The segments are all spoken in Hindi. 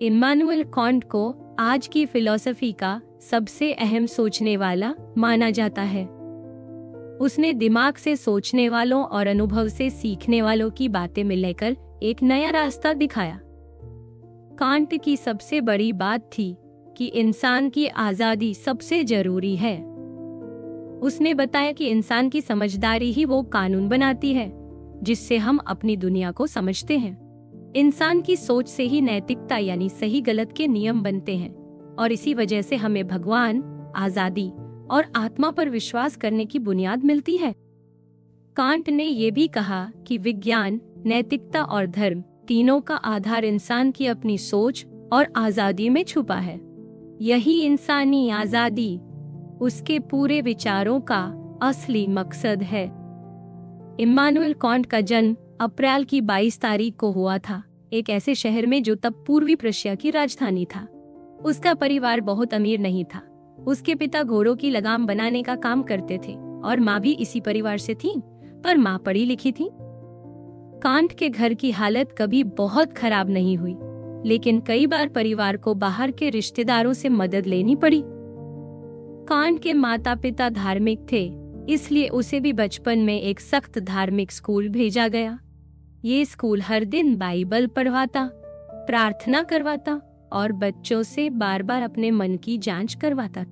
इम्मानुएल कांट को आज की फिलॉसफी का सबसे अहम सोचने वाला माना जाता है। उसने दिमाग से सोचने वालों और अनुभव से सीखने वालों की बातें मिलाकर एक नया रास्ता दिखाया। कांट की सबसे बड़ी बात थी कि इंसान की आजादी सबसे जरूरी है। उसने बताया कि इंसान की समझदारी ही वो कानून बनाती है जिससे हम अपनी दुनिया को समझते हैं। इंसान की सोच से ही नैतिकता यानी सही गलत के नियम बनते हैं और इसी वजह से हमें भगवान, आजादी और आत्मा पर विश्वास करने की बुनियाद मिलती है। कांट ने ये भी कहा कि विज्ञान, नैतिकता और धर्म तीनों का आधार इंसान की अपनी सोच और आजादी में छुपा है। यही इंसानी आजादी उसके पूरे विचारों का असली मकसद है। इम्मानुएल कांट का जन्म अप्रैल की 22 तारीख को हुआ था, एक ऐसे शहर में जो तब पूर्वी प्रशिया की राजधानी था। उसका परिवार बहुत अमीर नहीं था। उसके पिता घोड़ों की लगाम बनाने का काम करते थे और माँ भी इसी परिवार से थी, पर माँ पढ़ी लिखी थी। कांट के घर की हालत कभी बहुत खराब नहीं हुई, लेकिन कई बार परिवार को बाहर के रिश्तेदारों से मदद लेनी पड़ी। कांट के माता पिता धार्मिक थे, इसलिए उसे भी बचपन में एक सख्त धार्मिक स्कूल भेजा गया। ये स्कूल हर दिन बाइबल पढ़वाता, प्रार्थना करवाता और बच्चों से बार बार अपने मन की जांच करवाता।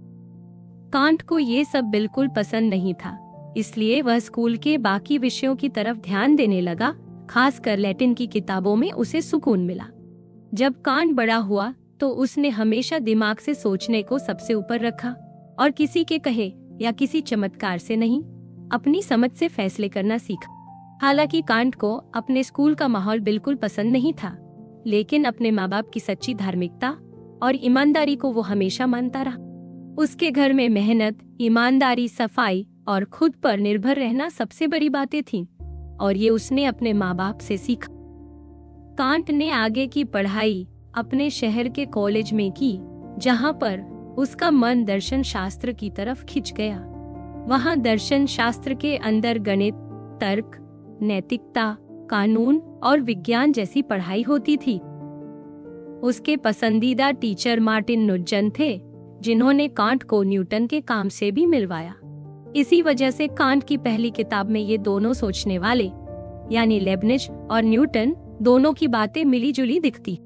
कांट को ये सब बिल्कुल पसंद नहीं था, इसलिए वह स्कूल के बाकी विषयों की तरफ ध्यान देने लगा। खासकर लैटिन की किताबों में उसे सुकून मिला। जब कांट बड़ा हुआ तो उसने हमेशा दिमाग से सोचने को सबसे ऊपर रखा और किसी के कहे या किसी चमत्कार से नहीं, अपनी समझ से फैसले करना सीखा। हालांकि कांट को अपने स्कूल का माहौल बिल्कुल पसंद नहीं था, लेकिन अपने माँ बाप की सच्ची धार्मिकता और ईमानदारी को वो हमेशा मानता रहा। उसके घर में मेहनत, ईमानदारी, सफाई और खुद पर निर्भर रहना सबसे बड़ी बातें थीं, और ये उसने अपने माँ बाप से सीखा। कांट ने आगे की पढ़ाई अपने शहर के कॉलेज में की, जहाँ पर उसका मन दर्शन शास्त्र की तरफ खिंच गया। वहाँ दर्शन शास्त्र के अंदर गणित, तर्क, नैतिकता, कानून और विज्ञान जैसी पढ़ाई होती थी। उसके पसंदीदा टीचर मार्टिन नुज्जन थे, जिन्होंने कांट को न्यूटन के काम से भी मिलवाया। इसी वजह से कांट की पहली किताब में ये दोनों सोचने वाले यानी लेबनिज और न्यूटन दोनों की बातें मिली जुली दिखती।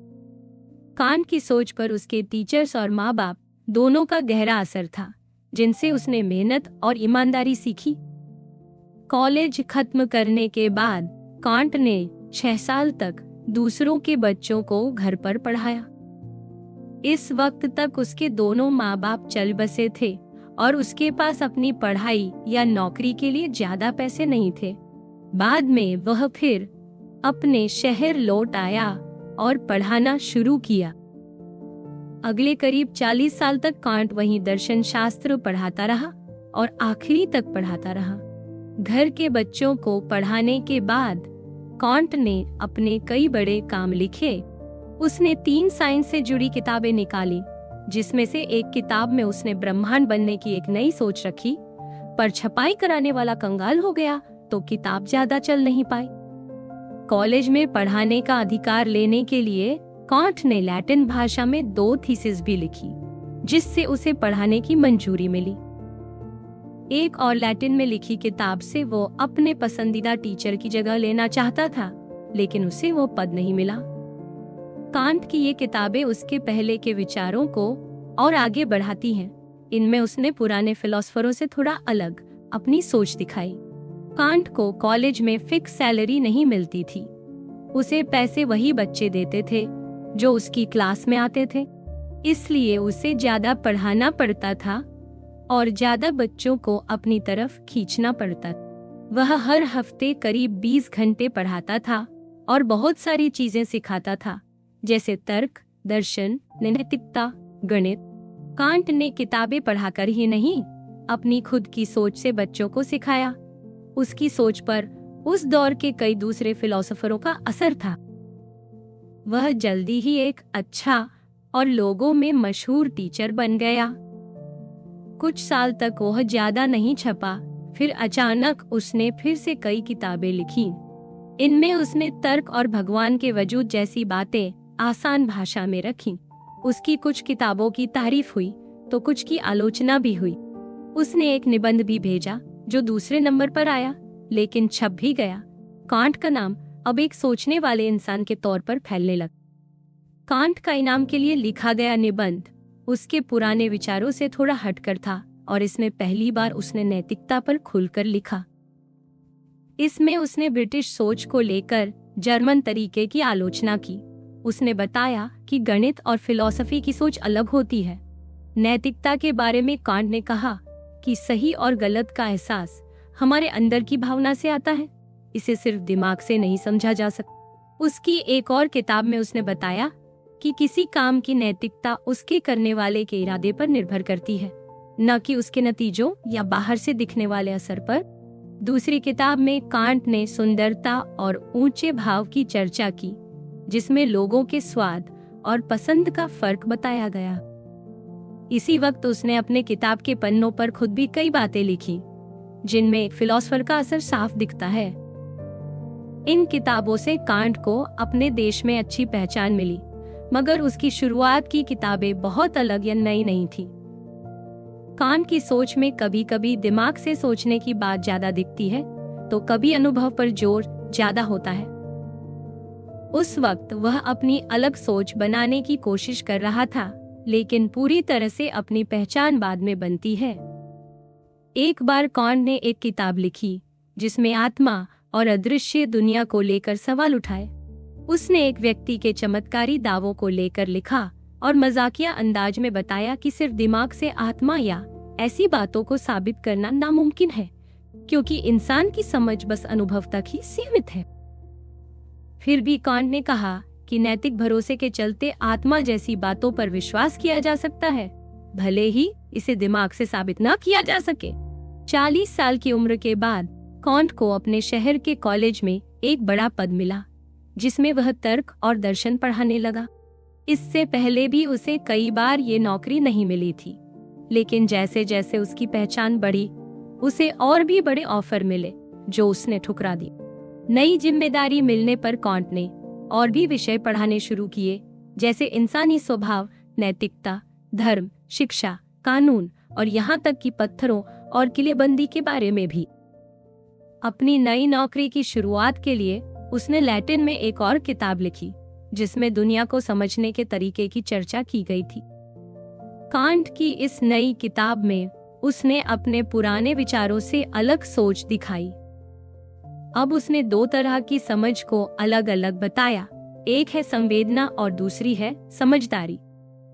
कांट की सोच पर उसके टीचर्स और माँ बाप दोनों का गहरा असर था, जिनसे उसने मेहनत और ईमानदारी सीखी। कॉलेज खत्म करने के बाद कांट ने 6 साल तक दूसरों के बच्चों को घर पर पढ़ाया। इस वक्त तक उसके दोनों माँ बाप चल बसे थे और उसके पास अपनी पढ़ाई या नौकरी के लिए ज्यादा पैसे नहीं थे। बाद में वह फिर अपने शहर लौट आया और पढ़ाना शुरू किया। अगले करीब 40 साल तक कांट वहीं दर्शन शास्त्र पढ़ाता रहा और आखिरी तक पढ़ाता रहा। घर के बच्चों को पढ़ाने के बाद कांट ने अपने कई बड़े काम लिखे। उसने 3 साइंस से जुड़ी किताबें निकाली, जिसमें से एक किताब में उसने ब्रह्मांड बनने की एक नई सोच रखी, पर छपाई कराने वाला कंगाल हो गया तो किताब ज्यादा चल नहीं पाई। कॉलेज में पढ़ाने का अधिकार लेने के लिए कांट ने लैटिन भाषा में 2 थीसिस भी लिखी, जिससे उसे पढ़ाने की मंजूरी मिली। एक और लैटिन में लिखी किताब से वो अपने पसंदीदा टीचर की जगह लेना चाहता था, लेकिन उसे वो पद नहीं मिला। कांट की ये किताबें उसके पहले के विचारों को और आगे बढ़ाती हैं। इनमें उसने पुराने फिलोसफरों से थोड़ा अलग अपनी सोच दिखाई। कांट को कॉलेज में फिक्स सैलरी नहीं मिलती थी। उसे पैसे वही बच्चे देते थे जो उसकी क्लास में आते थे, इसलिए उसे ज्यादा पढ़ाना पड़ता था और ज्यादा बच्चों को अपनी तरफ खींचना पड़ता। वह हर हफ्ते करीब 20 घंटे पढ़ाता था और बहुत सारी चीजें सिखाता था, जैसे तर्क, दर्शन, नैतिकता, गणित। कांट ने किताबें पढ़ाकर ही नहीं, अपनी खुद की सोच से बच्चों को सिखाया। उसकी सोच पर उस दौर के कई दूसरे फिलोसोफरों का असर था। वह जल्दी ही एक अच्छा और लोगों में मशहूर टीचर बन गया। कुछ साल तक वह ज्यादा नहीं छपा, फिर अचानक उसने फिर से कई किताबें लिखी। इनमें उसने तर्क और भगवान के वजूद जैसी बातें आसान भाषा में रखी। उसकी कुछ किताबों की तारीफ हुई तो कुछ की आलोचना भी हुई। उसने एक निबंध भी भेजा जो दूसरे नंबर पर आया, लेकिन छप भी गया। कांट का नाम अब एक सोचने वाले इंसान के तौर पर फैलने लगा। कांट का इनाम के लिए लिखा गया निबंध उसके पुराने विचारों से थोड़ा हटकर था और इसमें पहली बार उसने नैतिकता पर खुलकर लिखा। इसमें उसने ब्रिटिश सोच को लेकर जर्मन तरीके की आलोचना की। उसने बताया कि गणित और फिलॉसफी की सोच अलग होती है। नैतिकता के बारे में कांट ने कहा कि सही और गलत का एहसास हमारे अंदर की भावना से आता है, इसे सिर्फ दिमाग से नहीं समझा जा सकता। उसकी एक और किताब में उसने बताया कि किसी काम की नैतिकता उसके करने वाले के इरादे पर निर्भर करती है, न कि उसके नतीजों या बाहर से दिखने वाले असर पर। दूसरी किताब में कांट ने सुंदरता और ऊंचे भाव की चर्चा की, जिसमें लोगों के स्वाद और पसंद का फर्क बताया गया। इसी वक्त उसने अपने किताब के पन्नों पर खुद भी कई बातें लिखी, जिनमें एक फिलोसोफर का असर साफ दिखता है। इन किताबों से कांट को अपने देश में अच्छी पहचान मिली, मगर उसकी शुरुआत की किताबें बहुत अलग या नई नहीं थी। कांट की सोच में कभी कभी दिमाग से सोचने की बात ज्यादा दिखती है, तो कभी अनुभव पर जोर ज्यादा होता है। उस वक्त वह अपनी अलग सोच बनाने की कोशिश कर रहा था, लेकिन पूरी तरह से अपनी पहचान बाद में बनती है। एक बार कांट ने एक किताब लिखी जिसमें आत्मा और अदृश्य दुनिया को लेकर सवाल उठाए। उसने एक व्यक्ति के चमत्कारी दावों को लेकर लिखा और मजाकिया अंदाज में बताया कि सिर्फ दिमाग से आत्मा या ऐसी बातों को साबित करना नामुमकिन है, क्योंकि इंसान की समझ बस अनुभव तक ही सीमित है। फिर भी कांट ने कहा कि नैतिक भरोसे के चलते आत्मा जैसी बातों पर विश्वास किया जा सकता है, भले ही इसे दिमाग से साबित न किया जा सके। 40 साल की उम्र के बाद कांट को अपने शहर के कॉलेज में एक बड़ा पद मिला, जिसमें वह तर्क और दर्शन पढ़ाने लगा। इससे पहले भी उसे कई बार ये नौकरी नहीं मिली थी, लेकिन जैसे जैसे उसकी पहचान बढ़ी, उसे और भी बड़े ऑफर मिले जो उसने ठुकरा दी। नई जिम्मेदारी मिलने पर कांट ने और भी विषय पढ़ाने शुरू किए, जैसे इंसानी स्वभाव, नैतिकता, धर्म, शिक्षा, कानून और यहाँ तक कि पत्थरों और किलेबंदी के बारे में भी। अपनी नई नौकरी की शुरुआत के लिए उसने लैटिन में एक और किताब लिखी, जिसमें दुनिया को समझने के तरीके की चर्चा की गई थी। कांट की इस नई किताब में उसने अपने पुराने विचारों से अलग सोच दिखाई। अब उसने दो तरह की समझ को अलग अलग बताया, एक है संवेदना और दूसरी है समझदारी।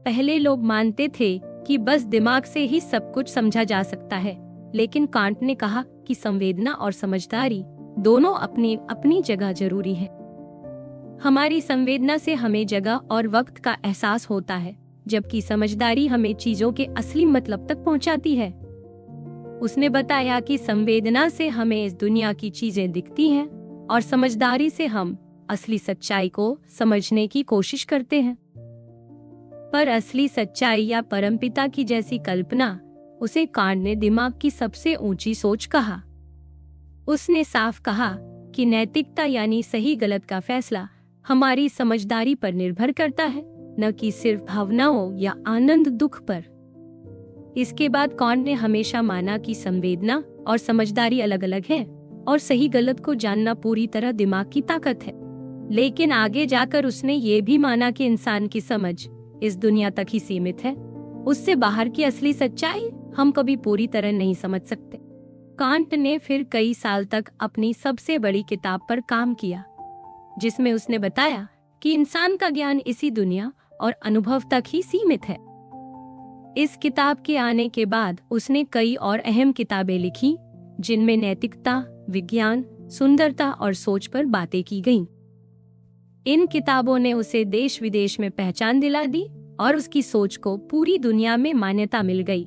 पहले लोग मानते थे कि बस दिमाग से ही सब कुछ समझा जा सकता है, लेकिन कांट ने कहा कि संवेदना और समझदारी दोनों अपनी अपनी जगह जरूरी है। हमारी संवेदना से हमें जगह और वक्त का एहसास होता है, जबकि समझदारी हमें चीजों के असली मतलब तक पहुंचाती है। उसने बताया कि संवेदना से हमें इस दुनिया की चीजें दिखती हैं और समझदारी से हम असली सच्चाई को समझने की कोशिश करते हैं। पर असली सच्चाई या परमपिता की जैसी कल्पना, उसे कांट ने दिमाग की सबसे ऊंची सोच कहा। उसने साफ कहा कि नैतिकता यानी सही गलत का फैसला हमारी समझदारी पर निर्भर करता है, न कि सिर्फ भावनाओं या आनंद दुख पर। इसके बाद कांट ने हमेशा माना कि संवेदना और समझदारी अलग अलग है और सही गलत को जानना पूरी तरह दिमाग की ताकत है। लेकिन आगे जाकर उसने ये भी माना कि इंसान की समझ इस दुनिया तक ही सीमित है, उससे बाहर की असली सच्चाई हम कभी पूरी तरह नहीं समझ सकते। कांट ने फिर कई साल तक अपनी सबसे बड़ी किताब पर काम किया, जिसमें उसने बताया कि इंसान का ज्ञान इसी दुनिया और अनुभव तक ही सीमित है। इस किताब के आने के बाद उसने कई और अहम किताबें लिखी, जिनमें नैतिकता, विज्ञान, सुंदरता और सोच पर बातें की गईं। इन किताबों ने उसे देश विदेश में पहचान दिला दी और उसकी सोच को पूरी दुनिया में मान्यता मिल गई।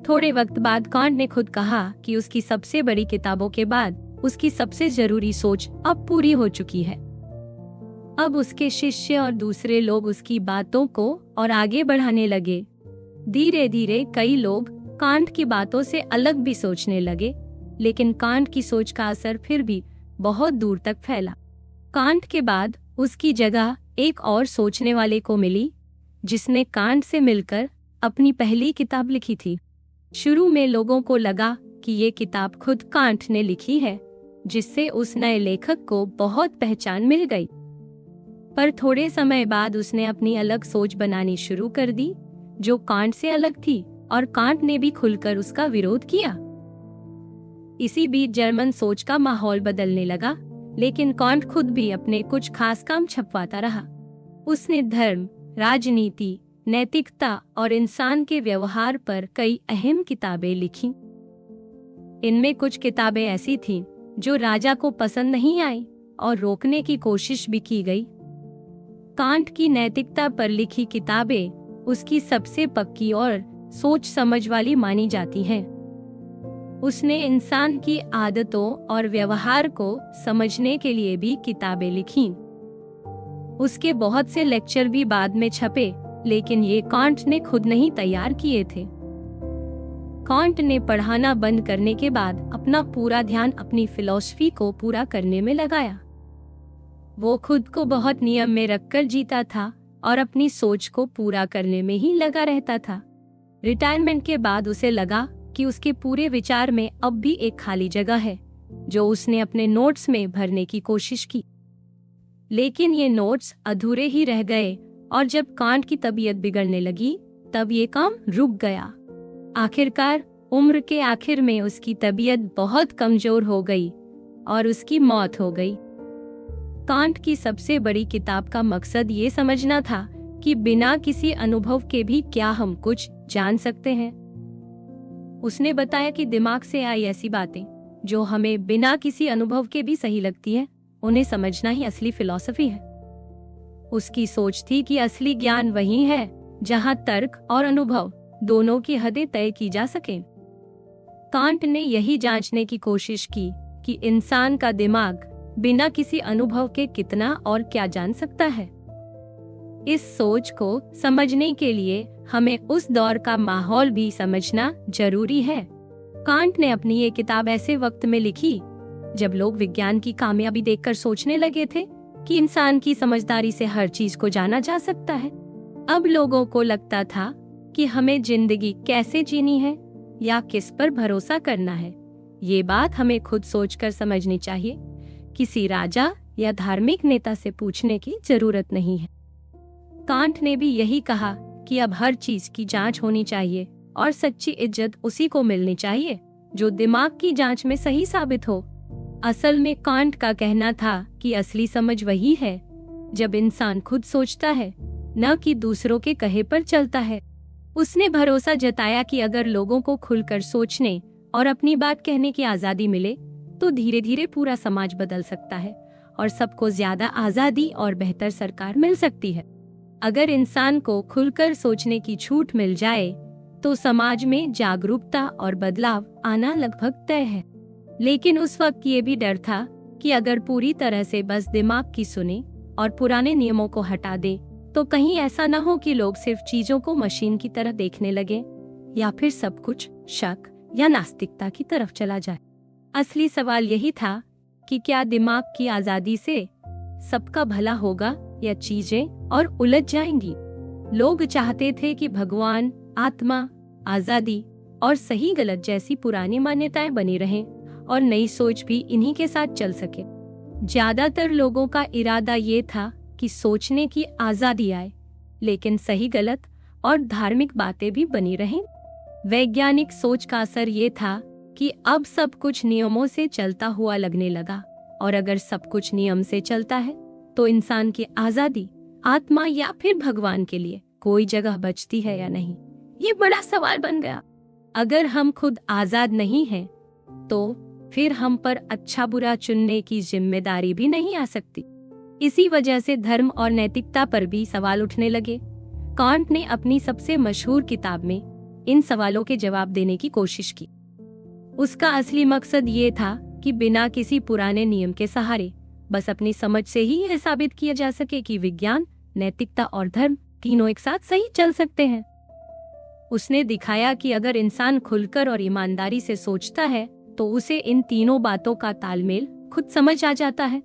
थोड़े वक्त बाद कांट ने खुद कहा कि उसकी सबसे बड़ी किताबों के बाद उसकी सबसे जरूरी सोच अब पूरी हो चुकी है। अब उसके शिष्य और दूसरे लोग उसकी बातों को और आगे बढ़ाने लगे। धीरे धीरे कई लोग कांट की बातों से अलग भी सोचने लगे, लेकिन कांट की सोच का असर फिर भी बहुत दूर तक फैला। कांट के बाद उसकी जगह एक और सोचने वाले को मिली जिसने कांट से मिलकर अपनी पहली किताब लिखी थी। शुरू में लोगों को लगा कि ये किताब खुद कांट ने लिखी है, जिससे उस नए लेखक को बहुत पहचान मिल गई। पर थोड़े समय बाद उसने अपनी अलग सोच बनानी शुरू कर दी, जो कांट से अलग थी, और कांट ने भी खुलकर उसका विरोध किया। इसी बीच जर्मन सोच का माहौल बदलने लगा, लेकिन कांट खुद भी अपने कुछ खास काम छपवाता रहा। उसने धर्म, राजनीति, नैतिकता और इंसान के व्यवहार पर कई अहम किताबें लिखी। इनमें कुछ किताबें ऐसी थीं जो राजा को पसंद नहीं आई और रोकने की कोशिश भी की गई। कांट की नैतिकता पर लिखी किताबें उसकी सबसे पक्की और सोच समझ वाली मानी जाती हैं। उसने इंसान की आदतों और व्यवहार को समझने के लिए भी किताबें लिखीं। उसके बहुत से लेक्चर भी बाद में छपे, लेकिन ये कांट ने खुद नहीं तैयार किए थे। कांट ने पढ़ाना बंद करने के बाद अपना पूरा ध्यान अपनी फिलॉसफी को पूरा करने में लगाया। वो खुद को बहुत नियम में रखकर जीता था और अपनी सोच को पूरा करने में ही लगा रहता था। रिटायरमेंट के बाद उसे लगा कि उसके पूरे विचार में अब भी एक खाली जगह है, जो उसने अपने नोट्स में भरने की कोशिश की। लेकिन ये नोट्स अधूरे ही रह गए, और जब कांट की तबीयत बिगड़ने लगी तब ये काम रुक गया। आखिरकार उम्र के आखिर में उसकी तबीयत बहुत कमजोर हो गई और उसकी मौत हो गई। कांट की सबसे बड़ी किताब का मकसद ये समझना था कि बिना किसी अनुभव के भी क्या हम कुछ जान सकते हैं। उसने बताया कि दिमाग से आई ऐसी बातें जो हमें बिना किसी अनुभव के भी सही लगती है, उन्हें समझना ही असली फिलॉसफी है। उसकी सोच थी कि असली ज्ञान वही है जहां तर्क और अनुभव दोनों की हदें तय की जा सके। कांट ने यही जांचने की कोशिश की कि इंसान का दिमाग बिना किसी अनुभव के कितना और क्या जान सकता है। इस सोच को समझने के लिए हमें उस दौर का माहौल भी समझना जरूरी है। कांट ने अपनी ये किताब ऐसे वक्त में लिखी जब लोग विज्ञान की कामयाबी देखकर सोचने लगे थे कि इंसान की समझदारी से हर चीज को जाना जा सकता है। अब लोगों को लगता था कि हमें जिंदगी कैसे जीनी है या किस पर भरोसा करना है, ये बात हमें खुद सोचकर समझनी चाहिए। किसी राजा या धार्मिक नेता से पूछने की जरूरत नहीं है। कांट ने भी यही कहा कि अब हर चीज की जांच होनी चाहिए और सच्ची इज्जत उसी को मिलनी चाहिए जो दिमाग की जांच में सही साबित हो। असल में कांट का कहना था कि असली समझ वही है जब इंसान खुद सोचता है, न कि दूसरों के कहे पर चलता है। उसने भरोसा जताया कि अगर लोगों को खुलकर सोचने और अपनी बात कहने की आजादी मिले तो धीरे धीरे पूरा समाज बदल सकता है और सबको ज्यादा आजादी और बेहतर सरकार मिल सकती है। अगर इंसान को खुलकर सोचने की छूट मिल जाए तो समाज में जागरूकता और बदलाव आना लगभग तय है। लेकिन उस वक्त ये भी डर था कि अगर पूरी तरह से बस दिमाग की सुने और पुराने नियमों को हटा दे तो कहीं ऐसा न हो कि लोग सिर्फ चीजों को मशीन की तरह देखने लगे या फिर सब कुछ शक या नास्तिकता की तरफ चला जाए। असली सवाल यही था कि क्या दिमाग की आजादी से सबका भला होगा या चीजें और उलझ जाएंगी। लोग चाहते थे कि भगवान, आत्मा, आजादी और सही गलत जैसी पुरानी मान्यताएं बनी रहें और नई सोच भी इन्हीं के साथ चल सके। ज्यादातर लोगों का इरादा ये था कि सोचने की आजादी आए, लेकिन सही गलत और धार्मिक बातें भी बनी रहें। वैज्ञानिक सोच का असर ये था कि अब सब कुछ नियमों से चलता हुआ लगने लगा, और अगर सब कुछ नियम से चलता है तो इंसान की आजादी, आत्मा या फिर भगवान के लिए कोई जगह बचती है या नहीं, ये बड़ा सवाल बन गया। अगर हम खुद आजाद नहीं हैं, तो फिर हम पर अच्छा बुरा चुनने की जिम्मेदारी भी नहीं आ सकती। इसी वजह से धर्म और नैतिकता पर भी सवाल उठने लगे। कांट ने अपनी सबसे मशहूर किताब में इन सवालों के जवाब देने की कोशिश की। उसका असली मकसद ये था कि बिना किसी पुराने नियम के सहारे बस अपनी समझ से ही यह साबित किया जा सके कि विज्ञान, नैतिकता और धर्म तीनों एक साथ सही चल सकते हैं। उसने दिखाया कि अगर इंसान खुलकर और ईमानदारी से सोचता है तो उसे इन तीनों बातों का तालमेल खुद समझ आ जाता है।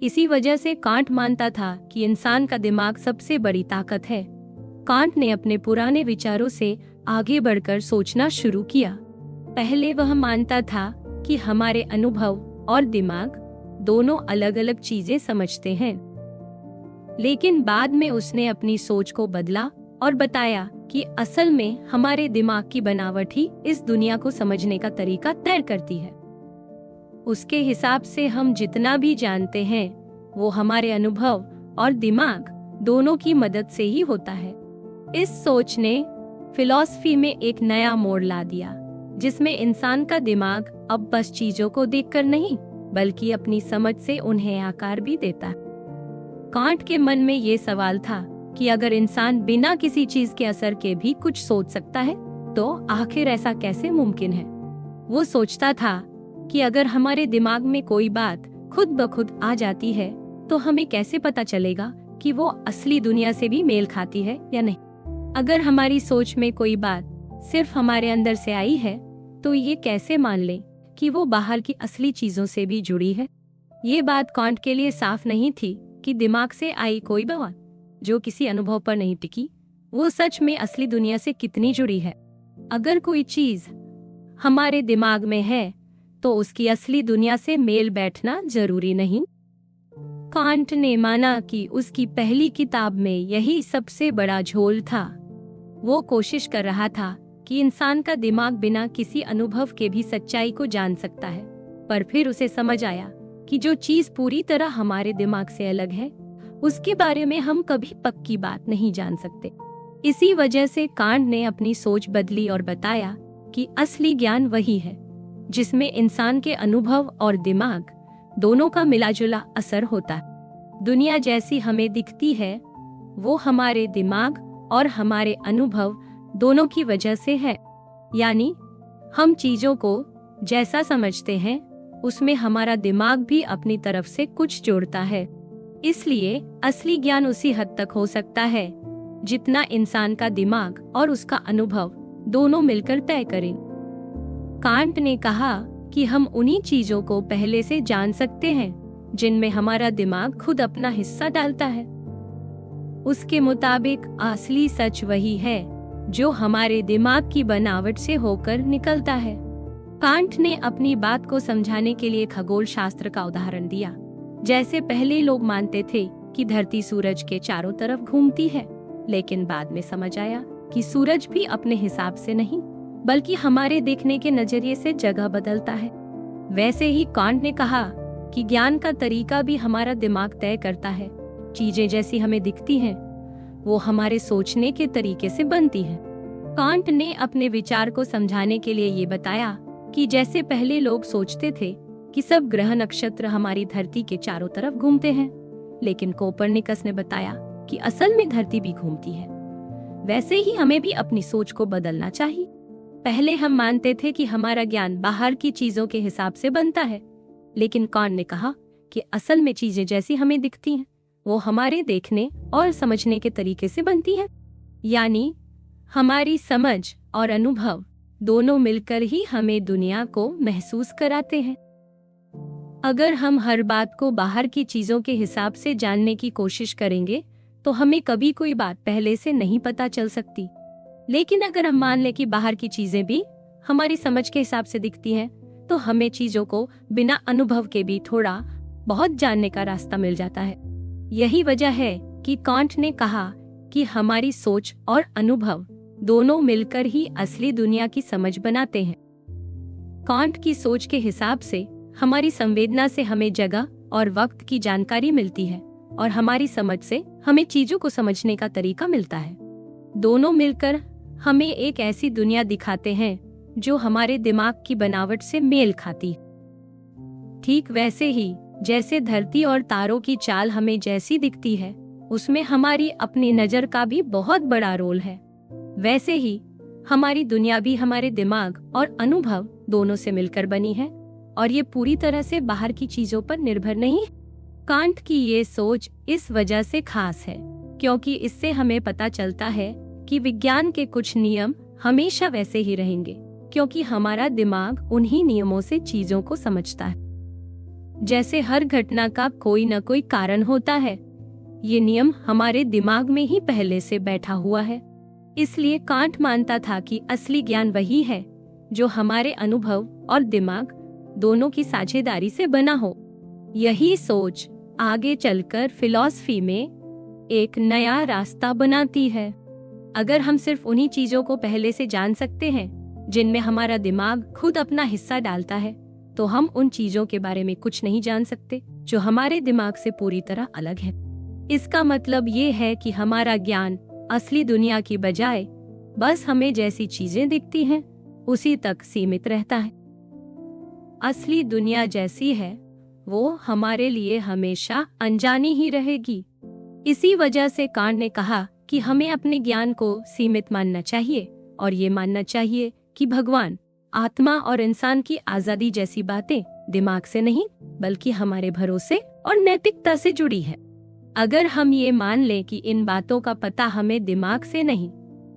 इसी वजह से कांट मानता था कि इंसान का दिमाग सबसे बड़ी ताकत है। कांट ने अपने पुराने विचारों से आगे बढ़कर सोचना शुरू किया। पहले वह मानता था कि हमारे अनुभव और दिमाग दोनों अलग अलग चीजें समझते हैं, लेकिन बाद में उसने अपनी सोच को बदला और बताया कि असल में हमारे दिमाग की बनावट ही इस दुनिया को समझने का तरीका तय करती है। उसके हिसाब से हम जितना भी जानते हैं वो हमारे अनुभव और दिमाग दोनों की मदद से ही होता है। इस सोच ने फिलॉसफी में एक नया मोड़ ला दिया, जिसमें इंसान का दिमाग अब बस चीजों को देखकर नहीं बल्कि अपनी समझ से उन्हें आकार भी देता है। कांट के मन में ये सवाल था कि अगर इंसान बिना किसी चीज के असर के भी कुछ सोच सकता है तो आखिर ऐसा कैसे मुमकिन है। वो सोचता था कि अगर हमारे दिमाग में कोई बात खुद ब खुद आ जाती है तो हमें कैसे पता चलेगा कि वो असली दुनिया से भी मेल खाती है या नहीं। अगर हमारी सोच में कोई बात सिर्फ हमारे अंदर से आई है तो ये कैसे मान लें कि वो बाहर की असली चीजों से भी जुड़ी है। ये बात कांट के लिए साफ नहीं थी कि दिमाग से आई कोई बात जो किसी अनुभव पर नहीं टिकी वो सच में असली दुनिया से कितनी जुड़ी है। अगर कोई चीज हमारे दिमाग में है तो उसकी असली दुनिया से मेल बैठना जरूरी नहीं। कांट ने माना कि उसकी पहली किताब में यही सबसे बड़ा झोल था। वो कोशिश कर रहा था कि इंसान का दिमाग बिना किसी अनुभव के भी सच्चाई को जान सकता है, पर फिर उसे समझ आया कि जो चीज पूरी तरह हमारे दिमाग से अलग है उसके बारे में हम कभी पक्की बात नहीं जान सकते। इसी वजह से कांट ने अपनी सोच बदली और बताया कि असली ज्ञान वही है जिसमें इंसान के अनुभव और दिमाग दोनों का मिलाजुला असर होता है। दुनिया जैसी हमें दिखती है वो हमारे दिमाग और हमारे अनुभव दोनों की वजह से है। यानी हम चीजों को जैसा समझते हैं उसमें हमारा दिमाग भी अपनी तरफ से कुछ जोड़ता है। इसलिए असली ज्ञान उसी हद तक हो सकता है जितना इंसान का दिमाग और उसका अनुभव दोनों मिलकर तय करें। कांट ने कहा कि हम उन्हीं चीजों को पहले से जान सकते हैं जिनमें हमारा दिमाग खुद अपना हिस्सा डालता है। उसके मुताबिक असली सच वही है जो हमारे दिमाग की बनावट से होकर निकलता है। कांट ने अपनी बात को समझाने के लिए खगोल शास्त्र का उदाहरण दिया। जैसे पहले लोग मानते थे कि धरती सूरज के चारों तरफ घूमती है, लेकिन बाद में समझ आया कि सूरज भी अपने हिसाब से नहीं बल्कि हमारे देखने के नजरिए से जगह बदलता है। वैसे ही कांट ने कहा कि ज्ञान का तरीका भी हमारा दिमाग तय करता है। चीजें जैसी हमें दिखती हैं वो हमारे सोचने के तरीके से बनती हैं। कांट ने अपने विचार को समझाने के लिए ये बताया कि जैसे पहले लोग सोचते थे कि सब ग्रह नक्षत्र हमारी धरती के चारों तरफ घूमते हैं, लेकिन कोपरनिकस ने बताया कि असल में धरती भी घूमती है। वैसे ही हमें भी अपनी सोच को बदलना चाहिए। पहले हम मानते थे कि हमारा ज्ञान बाहर की चीजों के हिसाब से बनता है, लेकिन कांट ने कहा कि असल में चीजें जैसी हमें दिखती हैं वो हमारे देखने और समझने के तरीके से बनती हैं। यानी हमारी समझ और अनुभव दोनों मिलकर ही हमें दुनिया को महसूस कराते हैं। अगर हम हर बात को बाहर की चीजों के हिसाब से जानने की कोशिश करेंगे तो हमें कभी कोई बात पहले से नहीं पता चल सकती। लेकिन अगर हम मान लें कि बाहर की चीजें भी हमारी समझ के हिसाब से दिखती हैं, तो हमें चीजों को बिना अनुभव के भी थोड़ा बहुत जानने का रास्ता मिल जाता है। यही वजह है कि कांट ने कहा कि हमारी सोच और अनुभव दोनों मिलकर ही असली दुनिया की समझ बनाते हैं। कांट की सोच के हिसाब से हमारी संवेदना से हमें जगह और वक्त की जानकारी मिलती है और हमारी समझ से हमें चीजों को समझने का तरीका मिलता है। दोनों मिलकर हमें एक ऐसी दुनिया दिखाते हैं जो हमारे दिमाग की बनावट से मेल खाती है। ठीक वैसे ही जैसे धरती और तारों की चाल हमें जैसी दिखती है उसमें हमारी अपनी नजर का भी बहुत बड़ा रोल है, वैसे ही हमारी दुनिया भी हमारे दिमाग और अनुभव दोनों से मिलकर बनी है और ये पूरी तरह से बाहर की चीजों पर निर्भर नहीं है। कांट की ये सोच इस वजह से खास है क्योंकि इससे हमें पता चलता है कि विज्ञान के कुछ नियम हमेशा वैसे ही रहेंगे, क्योंकि हमारा दिमाग उन्हीं नियमों से चीजों को समझता है। जैसे हर घटना का कोई न कोई कारण होता है। ये नियम हमारे दिमाग में ही पहले से बैठा हुआ है। इसलिए कांट मानता था कि असली ज्ञान वही है जो हमारे अनुभव और दिमाग दोनों की साझेदारी से बना हो। यही सोच आगे चलकर फिलॉसफी में एक नया रास्ता बनाती है। अगर हम सिर्फ उन्हीं चीजों को पहले से जान सकते हैं जिनमें हमारा दिमाग खुद अपना हिस्सा डालता है, तो हम उन चीजों के बारे में कुछ नहीं जान सकते जो हमारे दिमाग से पूरी तरह अलग है। इसका मतलब ये है कि हमारा ज्ञान असली दुनिया की बजाय बस हमें जैसी चीजें दिखती हैं उसी तक सीमित रहता है। असली दुनिया जैसी है वो हमारे लिए हमेशा अनजानी ही रहेगी। इसी वजह से कांट ने कहा कि हमें अपने ज्ञान को सीमित मानना चाहिए और ये मानना चाहिए कि भगवान, आत्मा और इंसान की आजादी जैसी बातें दिमाग से नहीं बल्कि हमारे भरोसे और नैतिकता से जुड़ी है। अगर हम ये मान लें कि इन बातों का पता हमें दिमाग से नहीं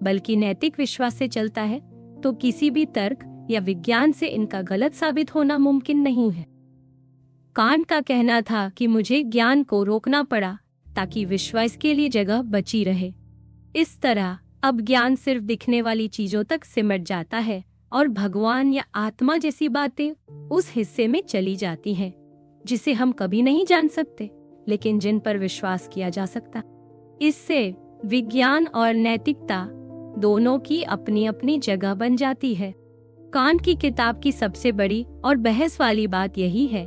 बल्कि नैतिक विश्वास से चलता है, तो किसी भी तर्क या विज्ञान से इनका गलत साबित होना मुमकिन नहीं है। कांट का कहना था कि मुझे ज्ञान को रोकना पड़ा ताकि विश्वास के लिए जगह बची रहे। इस तरह अब ज्ञान सिर्फ दिखने वाली चीजों तक सिमट जाता है और भगवान या आत्मा जैसी बातें उस हिस्से में चली जाती हैं जिसे हम कभी नहीं जान सकते लेकिन जिन पर विश्वास किया जा सकता। इससे विज्ञान और नैतिकता दोनों की अपनी अपनी जगह बन जाती है। कांट की किताब की सबसे बड़ी और बहस वाली बात यही है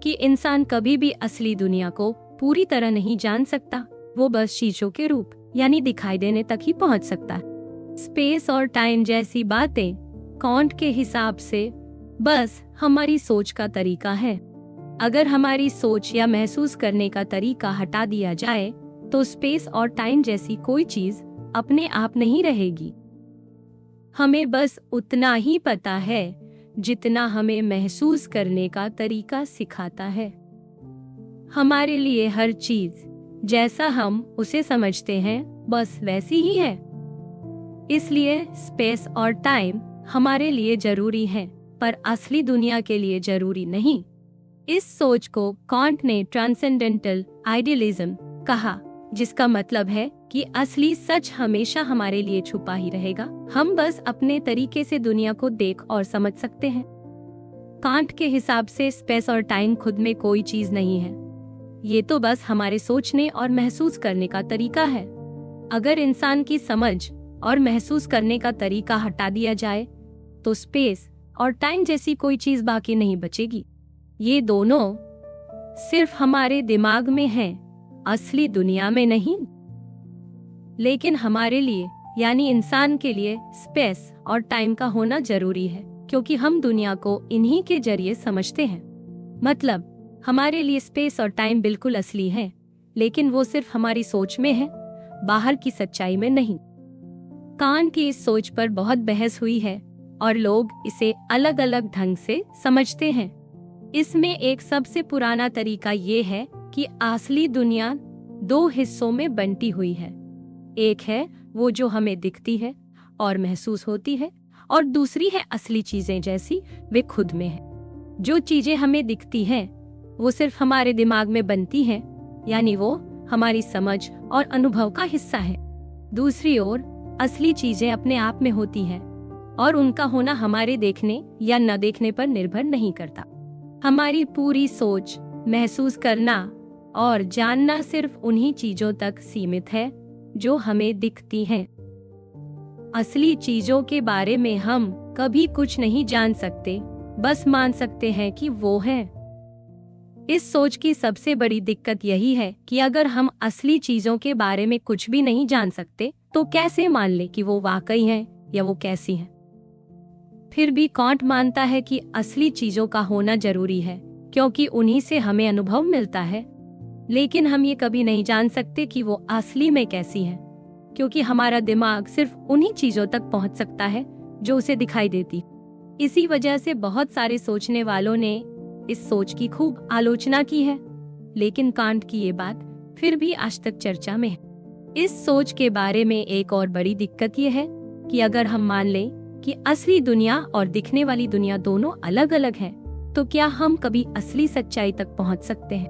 कि इंसान कभी भी असली दुनिया को पूरी तरह नहीं जान सकता। वो बस चीजों के रूप यानी दिखाई देने तक ही पहुंच सकता है। स्पेस और टाइम जैसी बातें कांट के हिसाब से बस हमारी सोच का तरीका है। अगर हमारी सोच या महसूस करने का तरीका हटा दिया जाए तो स्पेस और टाइम जैसी कोई चीज अपने आप नहीं रहेगी। हमें बस उतना ही पता है जितना हमें महसूस करने का तरीका सिखाता है। हमारे लिए हर चीज जैसा हम उसे समझते हैं बस वैसी ही है। इसलिए स्पेस और टाइम हमारे लिए जरूरी है पर असली दुनिया के लिए जरूरी नहीं। इस सोच को कांट ने ट्रांसेंडेंटल आइडियलिज्म कहा, जिसका मतलब है कि असली सच हमेशा हमारे लिए छुपा ही रहेगा। हम बस अपने तरीके से दुनिया को देख और समझ सकते हैं। कांट के हिसाब से स्पेस और टाइम खुद में कोई चीज नहीं है। ये तो बस हमारे सोचने और महसूस करने का तरीका है। अगर इंसान की समझ और महसूस करने का तरीका हटा दिया जाए तो स्पेस और टाइम जैसी कोई चीज बाकी नहीं बचेगी। ये दोनों सिर्फ हमारे दिमाग में हैं, असली दुनिया में नहीं। लेकिन हमारे लिए यानी इंसान के लिए स्पेस और टाइम का होना जरूरी है क्योंकि हम दुनिया को इन्हीं के जरिए समझते हैं। मतलब हमारे लिए स्पेस और टाइम बिल्कुल असली है, लेकिन वो सिर्फ हमारी सोच में है, बाहर की सच्चाई में नहीं। कांट की इस सोच पर बहुत बहस हुई है और लोग इसे अलग अलग ढंग से समझते हैं। इसमें एक सबसे पुराना तरीका ये है कि असली दुनिया दो हिस्सों में बंटी हुई है। एक है वो जो हमें दिखती है और महसूस होती है, और दूसरी है असली चीजें जैसी वे खुद में है। जो चीजें हमें दिखती हैं वो सिर्फ हमारे दिमाग में बनती हैं, यानी वो हमारी समझ और अनुभव का हिस्सा है। दूसरी ओर असली चीजें अपने आप में होती हैं और उनका होना हमारे देखने या न देखने पर निर्भर नहीं करता। हमारी पूरी सोच, महसूस करना और जानना सिर्फ उन्हीं चीजों तक सीमित है जो हमें दिखती हैं। असली चीजों के बारे में हम कभी कुछ नहीं जान सकते, बस मान सकते हैं कि वो है। इस सोच की सबसे बड़ी दिक्कत यही है कि अगर हम असली चीजों के बारे में कुछ भी नहीं जान सकते तो कैसे मान ले कि वो वाकई हैं या वो कैसी हैं। फिर भी कांट मानता है कि असली चीजों का होना जरूरी है क्योंकि उन्हीं से हमें अनुभव मिलता है, लेकिन हम ये कभी नहीं जान सकते कि वो असली में कैसी हैं, क्योंकि हमारा दिमाग सिर्फ उन्हीं चीजों तक पहुंच सकता है जो उसे दिखाई देती। इसी वजह से बहुत सारे सोचने वालों ने इस सोच की खूब आलोचना की है, लेकिन कांट की ये बात फिर भी आज तक चर्चा में है। इस सोच के बारे में एक और बड़ी दिक्कत ये है कि अगर हम मान लें कि असली दुनिया और दिखने वाली दुनिया दोनों अलग अलग हैं, तो क्या हम कभी असली सच्चाई तक पहुंच सकते हैं?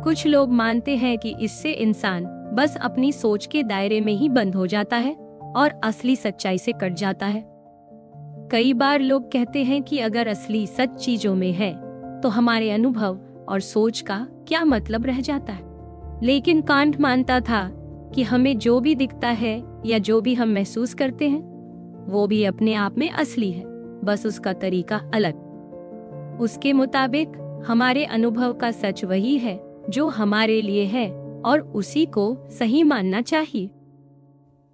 कुछ लोग मानते हैं कि इससे इंसान बस अपनी सोच के दायरे में ही बंद हो जाता है और असली सच्चाई से कट जाता है। कई बार लोग कहते हैं कि अगर असली सच चीजों में है तो हमारे अनुभव और सोच का क्या मतलब रह जाता है। लेकिन कांट मानता था कि हमें जो भी दिखता है या जो भी हम महसूस करते हैं वो भी अपने आप में असली है, बस उसका तरीका अलग। उसके मुताबिक हमारे अनुभव का सच वही है जो हमारे लिए है और उसी को सही मानना चाहिए।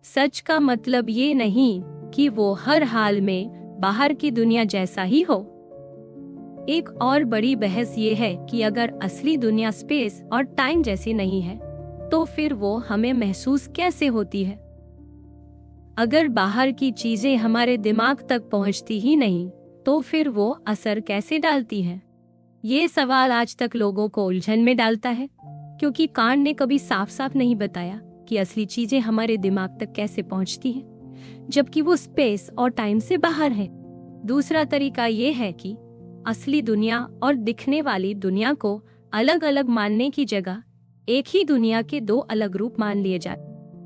सच का मतलब ये नहीं कि वो हर हाल में बाहर की दुनिया जैसा ही हो। एक और बड़ी बहस ये है कि अगर असली दुनिया स्पेस और टाइम जैसी नहीं है तो फिर वो हमें महसूस कैसे होती है? अगर बाहर की चीजें हमारे दिमाग तक पहुंचती ही नहीं तो फिर वो असर कैसे डालती हैं? ये सवाल आज तक लोगों को उलझन में डालता है, क्योंकि कांट ने कभी साफ साफ नहीं बताया कि असली चीजें हमारे दिमाग तक कैसे पहुंचती हैं, जबकि वो स्पेस और टाइम से बाहर है। दूसरा तरीका ये है कि असली दुनिया और दिखने वाली दुनिया को अलग अलग मानने की जगह एक ही दुनिया के दो अलग रूप मान लिए जाए।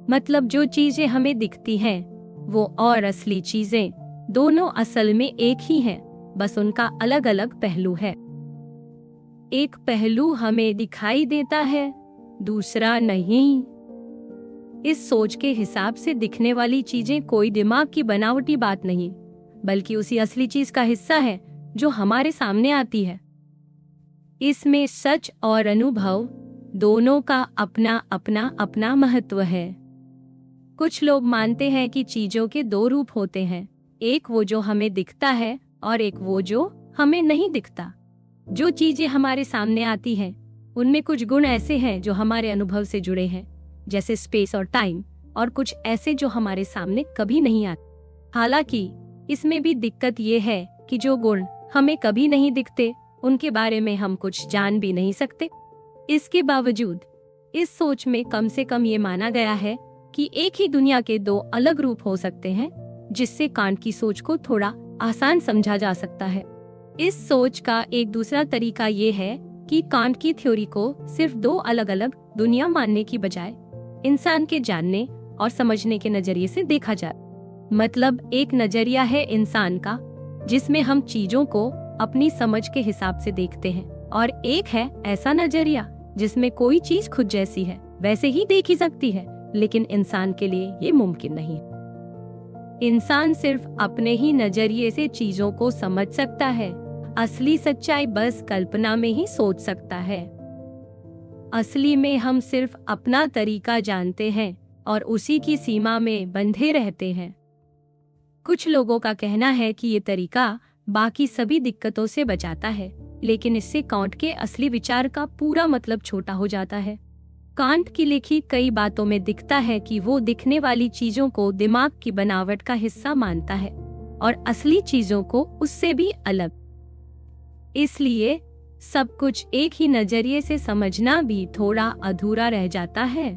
मतलब जो चीजें हमें दिखती हैं वो और असली चीजें दोनों असल में एक ही हैं, बस उनका अलग अलग पहलू है। एक पहलू हमें दिखाई देता है, दूसरा नहीं। इस सोच के हिसाब से दिखने वाली चीजें कोई दिमाग की बनावटी बात नहीं, बल्कि उसी असली चीज का हिस्सा है जो हमारे सामने आती है। इसमें सच और अनुभव दोनों का अपना अपना अपना महत्व है। कुछ लोग मानते हैं कि चीजों के दो रूप होते हैं, एक वो जो हमें दिखता है और एक वो जो हमें नहीं दिखता। जो चीजें हमारे सामने आती हैं उनमें कुछ गुण ऐसे हैं जो हमारे अनुभव से जुड़े हैं, जैसे स्पेस और टाइम, और कुछ ऐसे जो हमारे सामने कभी नहीं आते। हालांकि इसमें भी दिक्कत ये है कि जो गुण हमें कभी नहीं दिखते उनके बारे में हम कुछ जान भी नहीं सकते। इसके बावजूद इस सोच में कम से कम ये माना गया है कि एक ही दुनिया के दो अलग रूप हो सकते हैं, जिससे कांट की सोच को थोड़ा आसान समझा जा सकता है। इस सोच का एक दूसरा तरीका ये है कि कांट की थ्योरी को सिर्फ दो अलग अलग दुनिया मानने की बजाय इंसान के जानने और समझने के नजरिए से देखा जाए। मतलब एक नजरिया है इंसान का जिसमें हम चीजों को अपनी समझ के हिसाब से देखते हैं, और एक है ऐसा नजरिया जिसमें कोई चीज खुद जैसी है वैसे ही देखी सकती है, लेकिन इंसान के लिए ये मुमकिन नहीं। इंसान सिर्फ अपने ही नजरिए से चीजों को समझ सकता है, असली सच्चाई बस कल्पना में ही सोच सकता है। असली में हम सिर्फ अपना तरीका जानते हैं और उसी की सीमा में बंधे रहते हैं। कुछ लोगों का कहना है कि ये तरीका बाकी सभी दिक्कतों से बचाता है, लेकिन इससे कांट के असली विचार का पूरा मतलब छोटा हो जाता है। कांट की लिखी कई बातों में दिखता है कि वो दिखने वाली चीजों को दिमाग की बनावट का हिस्सा मानता है और असली चीजों को उससे भी अलग। इसलिए सब कुछ एक ही नजरिए से समझना भी थोड़ा अधूरा रह जाता है।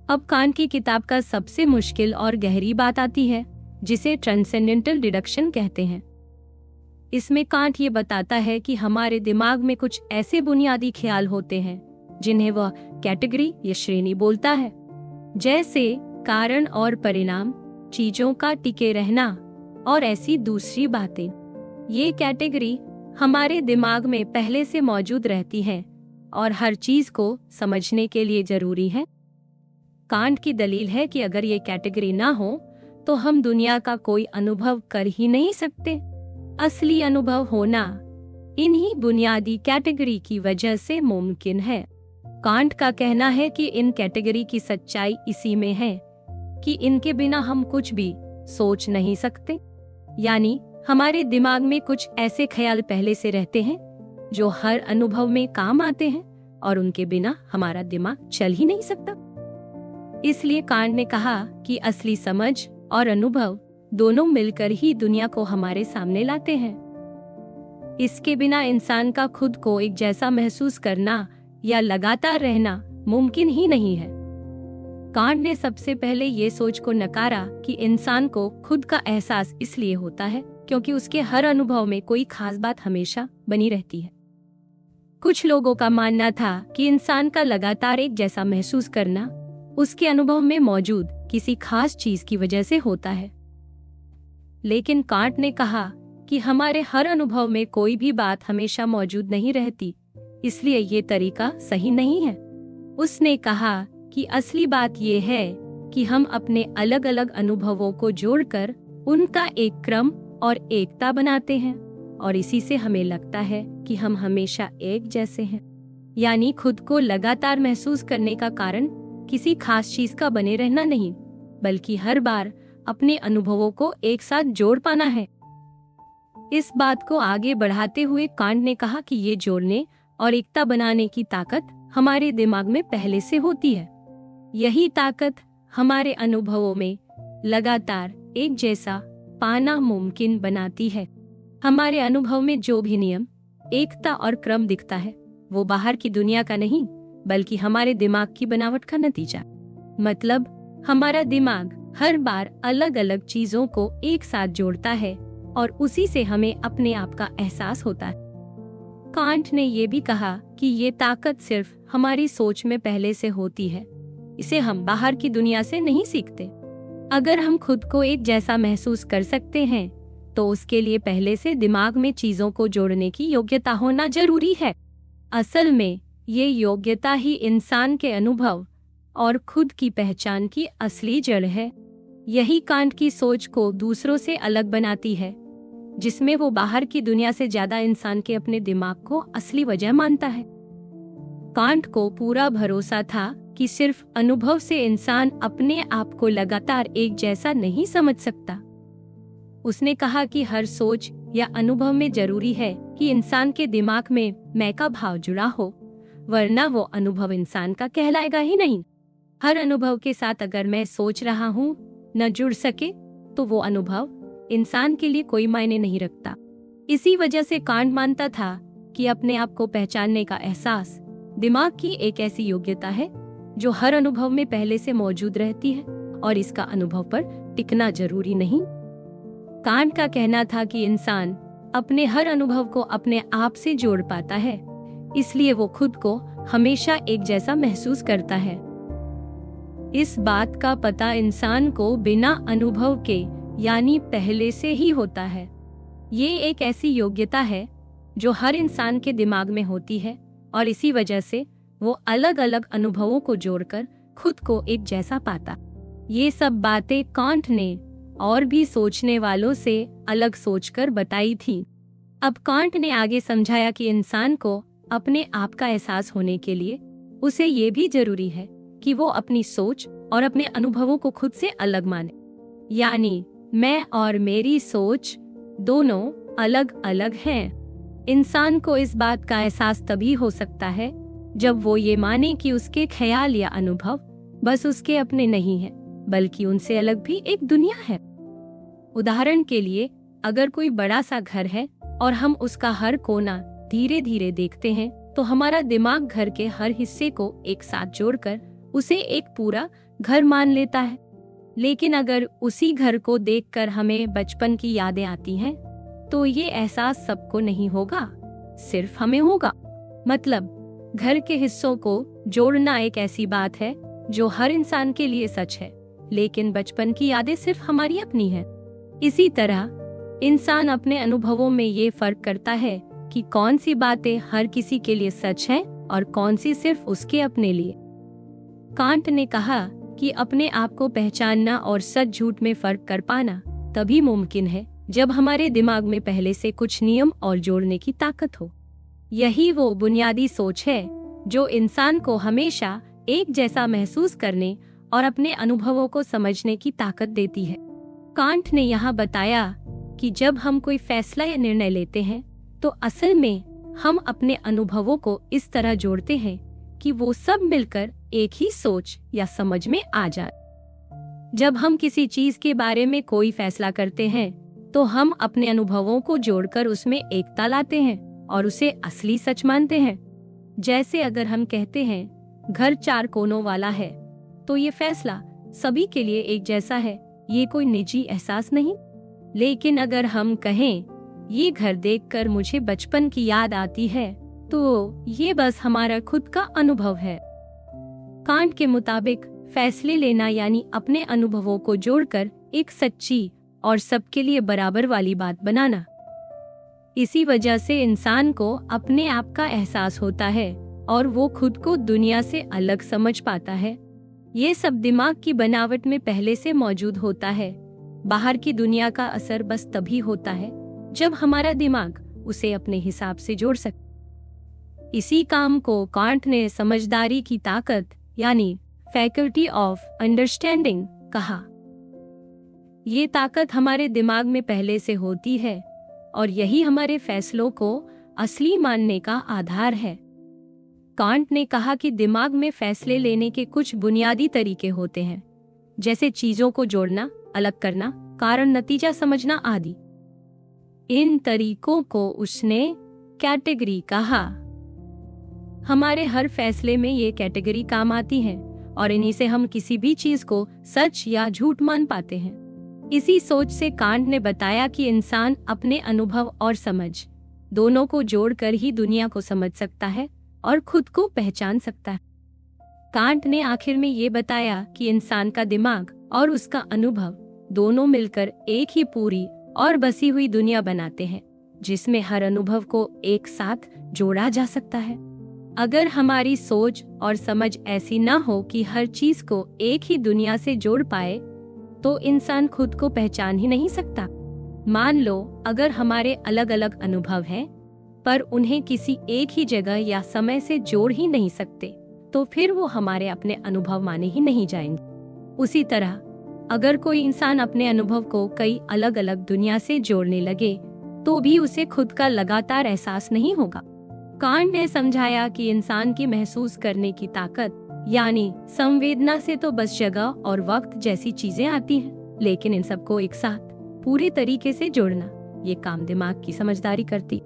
अब कांट की किताब का सबसे मुश्किल और गहरी बात आती है, जिसे ट्रांसेंडेंटल डिडक्शन कहते हैं। इसमें कांट ये बताता है कि हमारे दिमाग में कुछ ऐसे बुनियादी ख्याल होते हैं जिन्हें वह कैटेगरी या श्रेणी बोलता है, जैसे कारण और परिणाम, चीजों का टिके रहना और ऐसी दूसरी बातें। ये कैटेगरी हमारे दिमाग में पहले से मौजूद रहती हैं और हर चीज को समझने के लिए जरूरी है। कांट की दलील है कि अगर ये कैटेगरी ना हो तो हम दुनिया का कोई अनुभव कर ही नहीं सकते। असली अनुभव होना इन्हीं बुनियादी कैटेगरी की वजह से मुमकिन है। कांट का कहना है कि इन कैटेगरी की सच्चाई इसी में है कि इनके बिना हम कुछ भी सोच नहीं सकते। यानी हमारे दिमाग में कुछ ऐसे ख्याल पहले से रहते हैं जो हर अनुभव में काम आते हैं और उनके बिना हमारा दिमाग चल ही नहीं सकता। इसलिए कांट ने कहा कि असली समझ और अनुभव दोनों मिलकर ही दुनिया को हमारे सामने लाते हैं। इसके बिना इंसान का खुद को एक जैसा महसूस करना या लगातार रहना मुमकिन ही नहीं है। कांट ने सबसे पहले ये सोच को नकारा कि इंसान को खुद का एहसास इसलिए होता है क्योंकि उसके हर अनुभव में कोई खास बात हमेशा बनी रहती है। कुछ लोगों का मानना था कि इंसान का लगातार एक जैसा महसूस करना उसके अनुभव में मौजूद किसी खास चीज की वजह से होता है। लेकिन कांट ने कहा कि हमारे हर अनुभव में कोई भी बात हमेशा मौजूद नहीं रहती, इसलिए ये तरीका सही नहीं है। उसने कहा कि असली बात यह है कि हम अपने अलग अलग अनुभवों को जोड़कर उनका एक क्रम और एकता बनाते हैं, और इसी से हमें लगता है कि हम हमेशा एक जैसे हैं। यानी खुद को लगातार महसूस करने का कारण किसी खास चीज का बने रहना नहीं, बल्कि हर बार अपने अनुभवों को एक साथ जोड़ पाना है। इस बात को आगे बढ़ाते हुए कांट ने कहा कि ये जोड़ने और एकता बनाने की ताकत हमारे दिमाग में पहले से होती है। यही ताकत हमारे अनुभवों में लगातार एक जैसा पाना मुमकिन बनाती है। हमारे अनुभव में जो भी नियम, एकता और क्रम दिखता है वो बाहर की दुनिया का नहीं, बल्कि हमारे दिमाग की बनावट का नतीजा। मतलब हमारा दिमाग हर बार अलग अलग चीजों को एक साथ जोड़ता है और उसी से हमें अपने आप का एहसास होता है। कांट ने ये भी कहा कि ये ताकत सिर्फ हमारी सोच में पहले से होती है, इसे हम बाहर की दुनिया से नहीं सीखते। अगर हम खुद को एक जैसा महसूस कर सकते हैं तो उसके लिए पहले से दिमाग में चीजों को जोड़ने की योग्यता होना जरूरी है। असल में ये योग्यता ही इंसान के अनुभव और खुद की पहचान की असली जड़ है। यही कांट की सोच को दूसरों से अलग बनाती है, जिसमें वो बाहर की दुनिया से ज्यादा इंसान के अपने दिमाग को असली वजह मानता है। कांट को पूरा भरोसा था कि सिर्फ अनुभव से इंसान अपने आप को लगातार एक जैसा नहीं समझ सकता। उसने कहा कि हर सोच या अनुभव में जरूरी है कि इंसान के दिमाग में मैं का भाव जुड़ा हो, वरना वो अनुभव इंसान का कहलाएगा ही नहीं। हर अनुभव के साथ अगर मैं सोच रहा हूँ न जुड़ सके तो वो अनुभव इंसान के लिए कोई मायने नहीं रखता। इसी वजह से कांट मानता था कि अपने आप को पहचानने का एहसास दिमाग की एक ऐसी योग्यता है जो हर अनुभव में पहले से मौजूद रहती है और इसका अनुभव पर टिकना जरूरी नहीं। कांट का कहना था कि इंसान अपने हर अनुभव को अपने आप से जोड़ पाता है, इसलिए वो खुद को हमेशा एक जैसा महसूस करता है। इस बात का पता इंसान को बिना अनुभव के यानी पहले से ही होता है। ये एक ऐसी योग्यता है जो हर इंसान के दिमाग में होती है और इसी वजह से वो अलग अलग अनुभवों को जोड़कर खुद को एक जैसा पाता। ये सब बातें कांट ने और भी सोचने वालों से अलग सोचकर बताई थी। अब कांट ने आगे समझाया कि इंसान को अपने आप का एहसास होने के लिए उसे ये भी जरूरी है कि वो अपनी सोच और अपने अनुभवों को खुद से अलग माने। यानी मैं और मेरी सोच दोनों अलग अलग हैं। इंसान को इस बात का एहसास तभी हो सकता है जब वो ये माने कि उसके ख्याल या अनुभव बस उसके अपने नहीं है, बल्कि उनसे अलग भी एक दुनिया है। उदाहरण के लिए, अगर कोई बड़ा सा घर है और हम उसका हर कोना धीरे धीरे देखते हैं तो हमारा दिमाग घर के हर हिस्से को एक साथ जोड़कर उसे एक पूरा घर मान लेता है। लेकिन अगर उसी घर को देखकर हमें बचपन की यादें आती हैं, तो ये एहसास सबको नहीं होगा, सिर्फ हमें होगा। मतलब घर के हिस्सों को जोड़ना एक ऐसी बात है जो हर इंसान के लिए सच है, लेकिन बचपन की यादें सिर्फ हमारी अपनी है। इसी तरह इंसान अपने अनुभवों में ये फर्क करता है कि कौन सी बातें हर किसी के लिए सच हैं और कौन सी सिर्फ उसके अपने लिए। कांट ने कहा कि अपने आप को पहचानना और सच झूठ में फर्क कर पाना तभी मुमकिन है जब हमारे दिमाग में पहले से कुछ नियम और जोड़ने की ताकत हो। यही वो बुनियादी सोच है जो इंसान को हमेशा एक जैसा महसूस करने और अपने अनुभवों को समझने की ताकत देती है। कांट ने यहाँ बताया कि जब हम कोई फैसला या निर्णय लेते हैं तो असल में हम अपने अनुभवों को इस तरह जोड़ते हैं कि वो सब मिलकर एक ही सोच या समझ में आ जाए। जब हम किसी चीज के बारे में कोई फैसला करते हैं तो हम अपने अनुभवों को जोड़कर उसमें एकता लाते हैं और उसे असली सच मानते हैं। जैसे अगर हम कहते हैं घर 4 कोनों वाला है, तो ये फैसला सभी के लिए एक जैसा है, ये कोई निजी एहसास नहीं। लेकिन अगर हम कहें ये घर देखकर मुझे बचपन की याद आती है, तो ये बस हमारा खुद का अनुभव है। कांट के मुताबिक फैसले लेना यानी अपने अनुभवों को जोड़कर एक सच्ची और सबके लिए बराबर वाली बात बनाना। इसी वजह से इंसान को अपने आप का एहसास होता है और वो खुद को दुनिया से अलग समझ पाता है। ये सब दिमाग की बनावट में पहले से मौजूद होता है। बाहर की दुनिया का असर बस तभी होता है जब हमारा दिमाग उसे अपने हिसाब से जोड़ सके। इसी काम को कांट ने समझदारी की ताकत यानी फैकल्टी ऑफ अंडरस्टैंडिंग कहा। ये ताकत हमारे दिमाग में पहले से होती है और यही हमारे फैसलों को असली मानने का आधार है। कांट ने कहा कि दिमाग में फैसले लेने के कुछ बुनियादी तरीके होते हैं, जैसे चीजों को जोड़ना, अलग करना, कारण नतीजा समझना आदि। इन तरीकों को उसने कैटेगरी कहा। हमारे हर फैसले में ये कैटेगरी काम आती है और इन्हीं से हम किसी भी चीज को सच या झूठ मान पाते हैं। इसी सोच से कांट ने बताया कि इंसान अपने अनुभव और समझ दोनों को जोड़कर ही दुनिया को समझ सकता है और खुद को पहचान सकता है। कांट ने आखिर में ये बताया कि इंसान का दिमाग और उसका अनुभव दोनों मिलकर एक ही पूरी और बसी हुई दुनिया बनाते हैं, जिसमें हर अनुभव को एक साथ जोड़ा जा सकता है। अगर हमारी सोच और समझ ऐसी न हो कि हर चीज को एक ही दुनिया से जोड़ पाए, तो इंसान खुद को पहचान ही नहीं सकता। मान लो अगर हमारे अलग अलग अनुभव हैं, पर उन्हें किसी एक ही जगह या समय से जोड़ ही नहीं सकते, तो फिर वो हमारे अपने अनुभव माने ही नहीं जाएंगे। उसी तरह अगर कोई इंसान अपने अनुभव को कई अलग अलग दुनिया से जोड़ने लगे, तो भी उसे खुद का लगातार एहसास नहीं होगा। कांट ने समझाया कि इंसान की महसूस करने की ताकत यानी संवेदना से तो बस जगह और वक्त जैसी चीजें आती हैं, लेकिन इन सबको एक साथ पूरे तरीके से जोड़ना, ये काम दिमाग की समझदारी करती।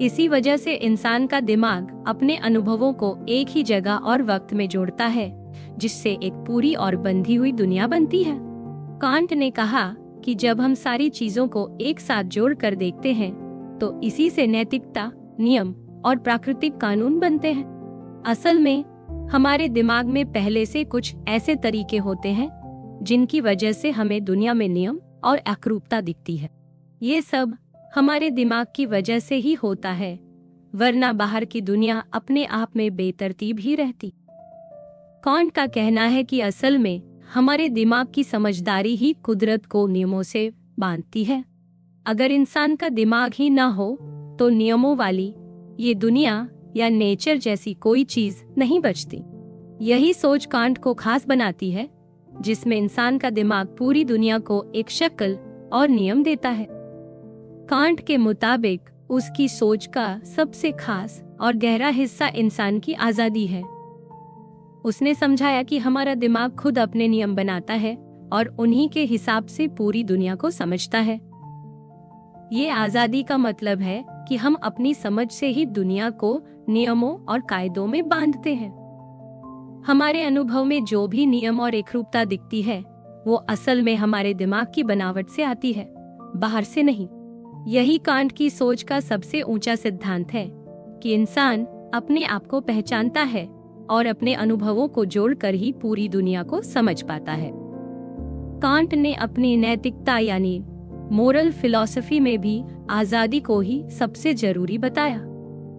इसी वजह से इंसान का दिमाग अपने अनुभवों को एक ही जगह और वक्त में जोड़ता है, जिससे एक पूरी और बंधी हुई दुनिया बनती है। कांट ने कहा कि जब हम सारी चीजों को एक साथ जोड़ कर देखते हैं, तो इसी से नैतिकता, नियम और प्राकृतिक कानून बनते हैं। असल में हमारे दिमाग में पहले से कुछ ऐसे तरीके होते हैं जिनकी वजह से हमें दुनिया में नियम और एकरूपता दिखती है। ये सब हमारे दिमाग की वजह से ही होता है, वरना बाहर की दुनिया अपने आप में बेतरतीब ही रहती। कांट का कहना है कि असल में हमारे दिमाग की समझदारी ही कुदरत को नियमों से बांधती है। अगर इंसान का दिमाग ही ना हो, तो नियमों वाली ये दुनिया या नेचर जैसी कोई चीज नहीं बचती। यही सोच कांट को खास बनाती है, जिसमें इंसान का दिमाग पूरी दुनिया को एक शक्ल और नियम देता है। कांट के मुताबिक उसकी सोच का सबसे खास और गहरा हिस्सा इंसान की आजादी है। उसने समझाया कि हमारा दिमाग खुद अपने नियम बनाता है और उन्हीं के हिसाब से पूरी दुनिया को समझता है। ये आजादी का मतलब है कि हम अपनी समझ से ही दुनिया को नियमों और कायदों में बांधते हैं। हमारे अनुभव में जो भी नियम और एकरूपता दिखती है, वो असल में हमारे दिमाग की बनावट से आती है, बाहर से नहीं। यही कांट की सोच का सबसे ऊंचा सिद्धांत है कि इंसान अपने आप को पहचानता है और अपने अनुभवों को जोड़कर ही पूरी दुनिया को समझ पाता है। कांट ने अपनी नैतिकता यानी मोरल फिलॉसफी में भी आजादी को ही सबसे जरूरी बताया।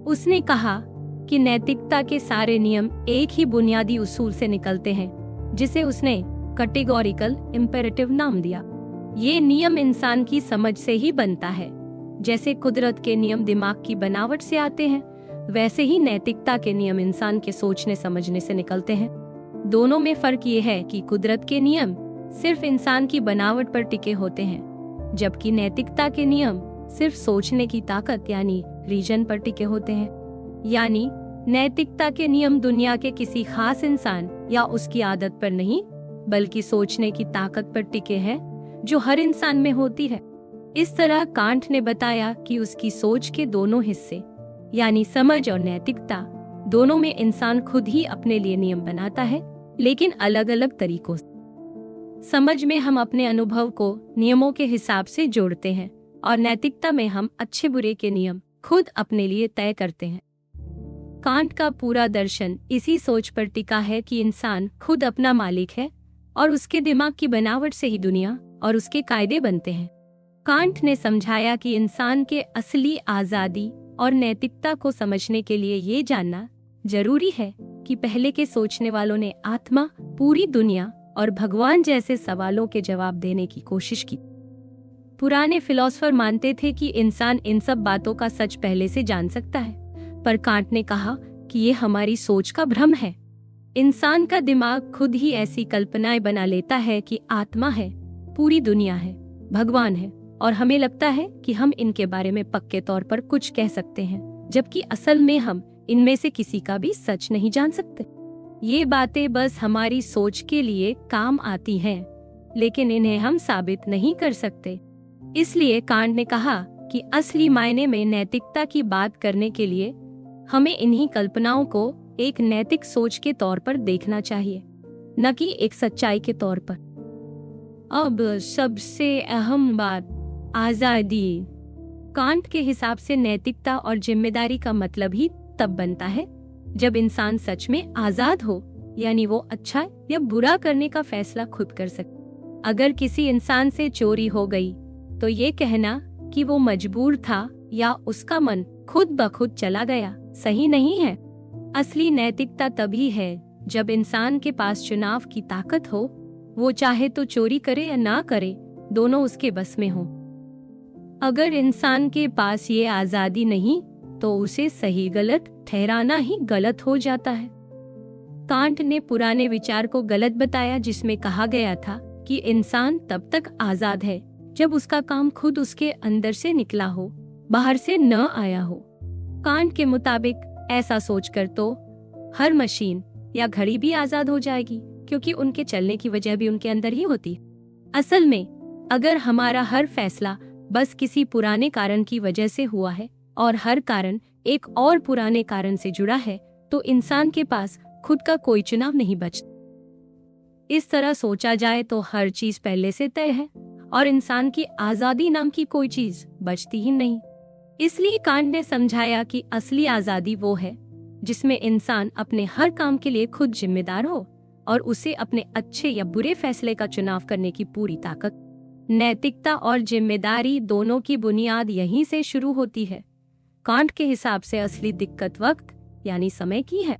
उसने कहा कि नैतिकता के सारे नियम एक ही बुनियादी उसूल से निकलते हैं, जिसे उसने कैटेगोरिकल इम्पेरेटिव नाम दिया। ये नियम इंसान की समझ से ही बनता है। जैसे कुदरत के नियम दिमाग की बनावट से आते हैं, वैसे ही नैतिकता के नियम इंसान के सोचने समझने से निकलते हैं। दोनों में फर्क ये है कि कुदरत के नियम सिर्फ इंसान की बनावट पर टिके होते हैं, जबकि नैतिकता के नियम सिर्फ सोचने की ताकत यानी रीजन पर टिके होते हैं। यानी नैतिकता के नियम दुनिया के किसी खास इंसान या उसकी आदत पर नहीं, बल्कि सोचने की ताकत पर टिके हैं जो हर इंसान में होती है। इस तरह कांट ने बताया कि उसकी सोच के दोनों हिस्से यानी समझ और नैतिकता दोनों में इंसान खुद ही अपने लिए नियम बनाता है, लेकिन अलग अलग तरीकों से। समझ में हम अपने अनुभव को नियमों के हिसाब से जोड़ते हैं और नैतिकता में हम अच्छे बुरे के नियम खुद अपने लिए तय करते हैं। कांट का पूरा दर्शन इसी सोच पर टिका है कि इंसान खुद अपना मालिक है और उसके दिमाग की बनावट से ही दुनिया और उसके कायदे बनते हैं। कांट ने समझाया कि इंसान के असली आजादी और नैतिकता को समझने के लिए ये जानना जरूरी है कि पहले के सोचने वालों ने आत्मा, पूरी दुनिया और भगवान जैसे सवालों के जवाब देने की कोशिश की। पुराने फिलोसोफर मानते थे कि इंसान इन सब बातों का सच पहले से जान सकता है, पर कांट ने कहा कि ये हमारी सोच का भ्रम है। इंसान का दिमाग खुद ही ऐसी कल्पनाएं बना लेता है कि आत्मा है, पूरी दुनिया है, भगवान है, और हमें लगता है कि हम इनके बारे में पक्के तौर पर कुछ कह सकते हैं, जबकि असल में हम इनमें से किसी का भी सच नहीं जान सकते। ये बातें बस हमारी सोच के लिए काम आती हैं, लेकिन इन्हें हम साबित नहीं कर सकते। इसलिए कांट ने कहा कि असली मायने में नैतिकता की बात करने के लिए हमें इन्हीं कल्पनाओं को एक नैतिक सोच के तौर पर देखना चाहिए, न कि एक सच्चाई के तौर पर। अब सबसे अहम बात, आजादी। कांट के हिसाब से नैतिकता और जिम्मेदारी का मतलब ही तब बनता है जब इंसान सच में आजाद हो, यानी वो अच्छा या बुरा करने का फैसला खुद कर सके। अगर किसी इंसान से चोरी हो गई तो ये कहना कि वो मजबूर था या उसका मन खुद ब खुद चला गया सही नहीं है। असली नैतिकता तभी है जब इंसान के पास चुनाव की ताकत हो, वो चाहे तो चोरी करे या ना करे, दोनों उसके बस में हो। अगर इंसान के पास ये आजादी नहीं तो उसे सही गलत ठहराना ही गलत हो जाता है। कांट ने पुराने विचार को गलत बताया जिसमें कहा गया था कि इंसान तब तक आजाद है जब उसका काम खुद उसके अंदर से निकला हो, बाहर से न आया हो। कांट के मुताबिक ऐसा सोचकर तो हर मशीन या घड़ी भी आजाद हो जाएगी, क्योंकि उनके चलने की वजह भी उनके अंदर ही होती है। असल में अगर हमारा हर फैसला बस किसी पुराने कारण की वजह से हुआ है और हर कारण एक और पुराने कारण से जुड़ा है, तो इंसान के पास खुद का कोई चुनाव नहीं बचता। इस तरह सोचा जाए तो हर चीज पहले से तय है और इंसान की आजादी नाम की कोई चीज बचती ही नहीं। इसलिए कांट ने समझाया कि असली आजादी वो है जिसमें इंसान अपने हर काम के लिए खुद जिम्मेदार हो और उसे अपने अच्छे या बुरे फैसले का चुनाव करने की पूरी ताकत। नैतिकता और जिम्मेदारी दोनों की बुनियाद यहीं से शुरू होती है। कांट के हिसाब से असली दिक्कत वक्त यानी समय की है।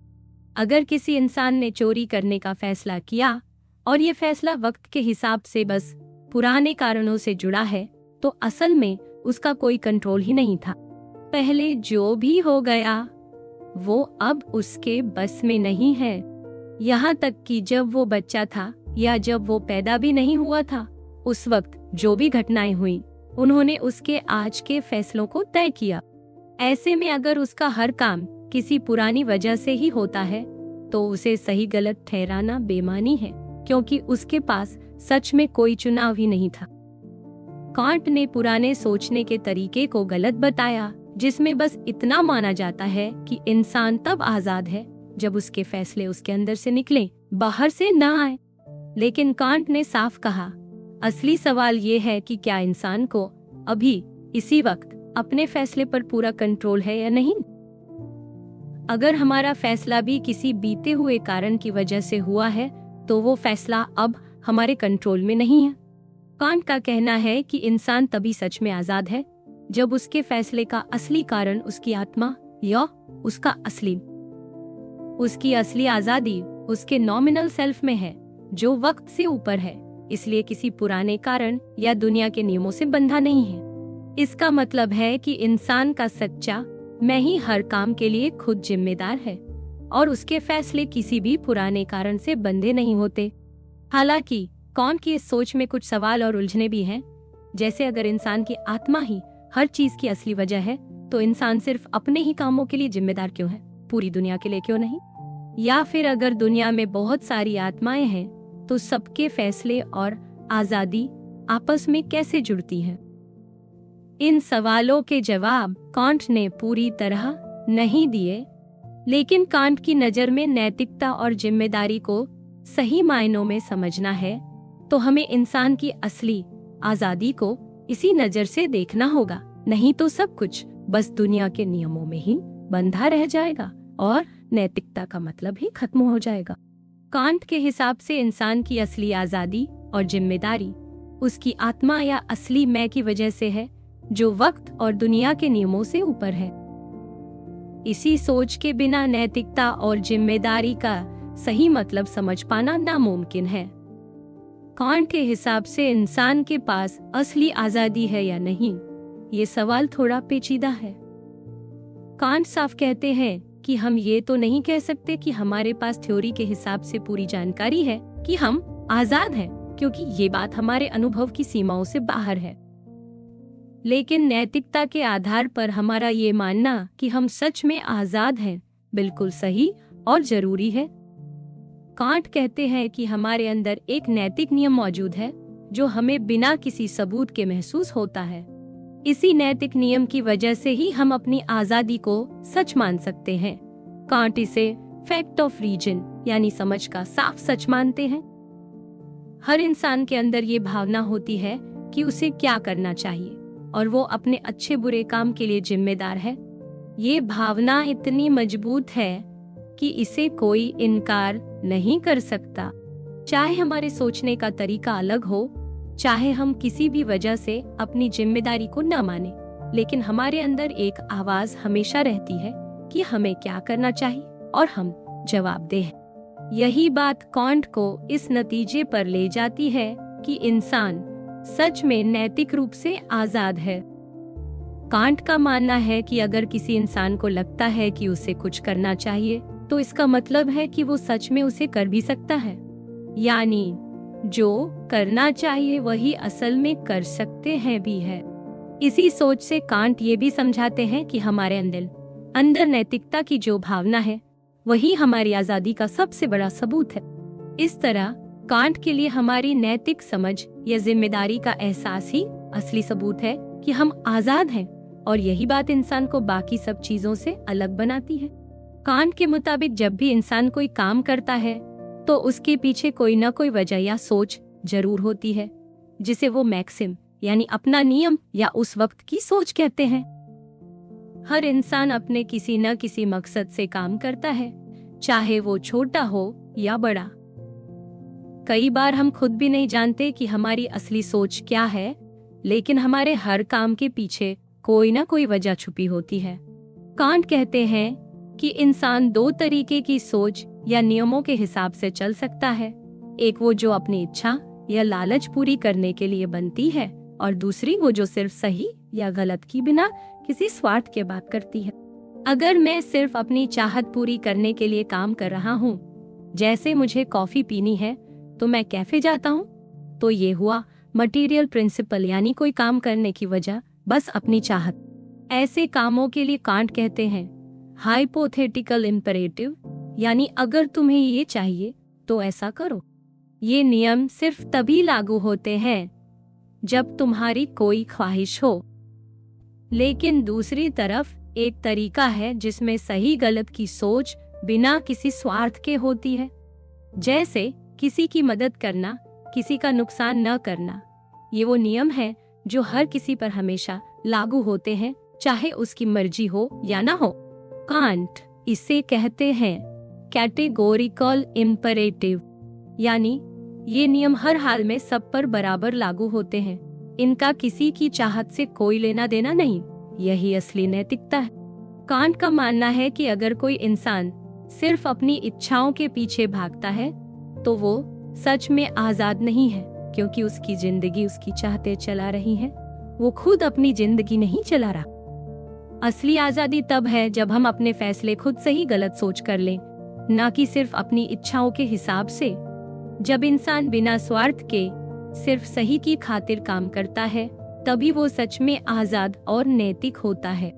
अगर किसी इंसान ने चोरी करने का फैसला किया और ये फैसला वक्त के हिसाब से बस पुराने कारणों से जुड़ा है, तो असल में उसका कोई कंट्रोल ही नहीं था। पहले जो भी हो गया वो अब उसके बस में नहीं है। यहाँ तक कि जब वो बच्चा था या जब वो पैदा भी नहीं हुआ था, उस वक्त जो भी घटनाएं हुई उन्होंने उसके आज के फैसलों को तय किया। ऐसे में अगर उसका हर काम किसी पुरानी वजह से ही होता है तो उसे सही गलत ठहराना बेमानी है, क्योंकि उसके पास सच में कोई चुनाव ही नहीं था। कांट ने पुराने सोचने के तरीके को गलत बताया जिसमें बस इतना माना जाता है कि इंसान तब आजाद है जब उसके फैसले उसके अंदर से निकले, बाहर से न आए। लेकिन कांट ने साफ कहा, असली सवाल ये है कि क्या इंसान को अभी इसी वक्त अपने फैसले पर पूरा कंट्रोल है या नहीं। अगर हमारा फैसला भी किसी बीते हुए कारण की वजह से हुआ है तो वो फैसला अब हमारे कंट्रोल में नहीं है। कांट का कहना है कि इंसान तभी सच में आजाद है जब उसके फैसले का असली कारण उसकी आत्मा या उसकी असली आजादी उसके नॉमिनल सेल्फ में है, जो वक्त से ऊपर है, इसलिए किसी पुराने कारण या दुनिया के नियमों से बंधा नहीं है। इसका मतलब है कि इंसान का सच्चा मैं ही हर काम के लिए खुद जिम्मेदार है और उसके फैसले किसी भी पुराने कारण से बंधे नहीं होते। हालांकि कांट की इस सोच में कुछ सवाल और उलझने भी हैं, जैसे अगर इंसान की आत्मा ही हर चीज की असली वजह है तो इंसान सिर्फ अपने ही कामों के लिए जिम्मेदार क्यों है, पूरी दुनिया के लिए क्यों नहीं? या फिर अगर दुनिया में बहुत सारी आत्माएं हैं तो सबके फैसले और आजादी आपस में कैसे जुड़ती हैं? इन सवालों के जवाब कांट ने पूरी तरह नहीं दिए, लेकिन कांट की नजर में नैतिकता और जिम्मेदारी को सही मायनों में समझना है तो हमें इंसान की असली आजादी को इसी नजर से देखना होगा, नहीं तो सब कुछ बस दुनिया के नियमों में ही बंधा रह जाएगा और नैतिकता का मतलब ही खत्म हो जाएगा। कांट के हिसाब से इंसान की असली आजादी और जिम्मेदारी उसकी आत्मा या असली मैं की वजह से है, जो वक्त और दुनिया के नियमों से ऊपर है। इसी सोच के बिना नैतिकता और जिम्मेदारी का सही मतलब समझ पाना नामुमकिन है। कांट के हिसाब से इंसान के पास असली आजादी है या नहीं, ये सवाल थोड़ा पेचीदा है। कांट साफ कहते हैं कि हम ये तो नहीं कह सकते कि हमारे पास थ्योरी के हिसाब से पूरी जानकारी है कि हम आजाद हैं, क्योंकि ये बात हमारे अनुभव की सीमाओं से बाहर है। लेकिन नैतिकता के आधार पर हमारा ये मानना कि हम सच में आजाद हैं बिल्कुल सही और जरूरी है। कांट कहते हैं कि हमारे अंदर एक नैतिक नियम मौजूद है जो हमें बिना किसी सबूत के महसूस होता है। इसी नैतिक नियम की वजह से ही हम अपनी आजादी को सच मान सकते हैं। कांट इसे फैक्ट ऑफ रीजन यानी समझ का साफ सच मानते हैं। हर इंसान के अंदर ये भावना होती है कि उसे क्या करना चाहिए और वो अपने अच्छे बुरे काम के लिए जिम्मेदार है। ये भावना इतनी मजबूत है कि इसे कोई इनकार नहीं कर सकता। चाहे हमारे सोचने का तरीका अलग हो, चाहे हम किसी भी वजह से अपनी जिम्मेदारी को न माने, लेकिन हमारे अंदर एक आवाज हमेशा रहती है कि हमें क्या करना चाहिए और हम जवाब दें। यही बात कांट को इस नतीजे पर ले जाती है कि इंसान सच में नैतिक रूप से आजाद है। कांट का मानना है कि अगर किसी इंसान को लगता है कि उसे कुछ करना चाहिए, तो इसका मतलब है कि वो सच में उसे कर भी सकता है, यानी जो करना चाहिए वही असल में कर सकते हैं भी है। इसी सोच से कांट ये भी समझाते हैं कि हमारे अंदर नैतिकता की जो भावना है वही हमारी आजादी का सबसे बड़ा सबूत है। इस तरह कांट के लिए हमारी नैतिक समझ या जिम्मेदारी का एहसास ही असली सबूत है कि हम आजाद हैं, और यही बात इंसान को बाकी सब चीजों से अलग बनाती है। कांट के मुताबिक जब भी इंसान कोई काम करता है तो उसके पीछे कोई न कोई वजह या सोच जरूर होती है, जिसे वो मैक्सिम यानी अपना नियम या उस वक्त की सोच कहते हैं। हर इंसान अपने किसी न किसी मकसद से काम करता है, चाहे वो छोटा हो या बड़ा। कई बार हम खुद भी नहीं जानते कि हमारी असली सोच क्या है, लेकिन हमारे हर काम के पीछे कोई ना कोई वजह छुपी होती है। कांट कहते हैं कि इंसान दो तरीके की सोच या नियमों के हिसाब से चल सकता है। एक वो जो अपनी इच्छा या लालच पूरी करने के लिए बनती है, और दूसरी वो जो सिर्फ सही या गलत की बिना किसी स्वार्थ के बात करती है। अगर मैं सिर्फ अपनी चाहत पूरी करने के लिए काम कर रहा हूँ, जैसे मुझे कॉफी पीनी है तो मैं कैफे जाता हूँ, तो ये हुआ मटेरियल प्रिंसिपल, यानी कोई काम करने की वजह बस अपनी चाहत। ऐसे कामों के लिए कांट कहते हैं हाइपोथेटिकल इम्पेरेटिव, यानी अगर तुम्हें ये चाहिए तो ऐसा करो। ये नियम सिर्फ तभी लागू होते हैं जब तुम्हारी कोई ख्वाहिश हो। लेकिन दूसरी तरफ एक तरीका है जिसमें सही गलत की सोच बिना किसी स्वार्थ के होती है, जैसे किसी की मदद करना, किसी का नुकसान न करना। ये वो नियम है जो हर किसी पर हमेशा लागू होते हैं, चाहे उसकी मर्जी हो या ना हो। कांट इसे कहते हैं कैटेगोरिकल इम्पेरेटिव, यानी ये नियम हर हाल में सब पर बराबर लागू होते हैं। इनका किसी की चाहत से कोई लेना देना नहीं। यही असली नैतिकता है। कांट का मानना है कि अगर कोई इंसान सिर्फ अपनी इच्छाओं के पीछे भागता है तो वो सच में आजाद नहीं है, क्योंकि उसकी जिंदगी उसकी चाहते चला रही है, वो खुद अपनी जिंदगी नहीं चला रहा। असली आजादी तब है जब हम अपने फैसले खुद सही गलत सोच कर लें, ना कि सिर्फ अपनी इच्छाओं के हिसाब से। जब इंसान बिना स्वार्थ के सिर्फ सही की खातिर काम करता है, तभी वो सच में आजाद और नैतिक होता है।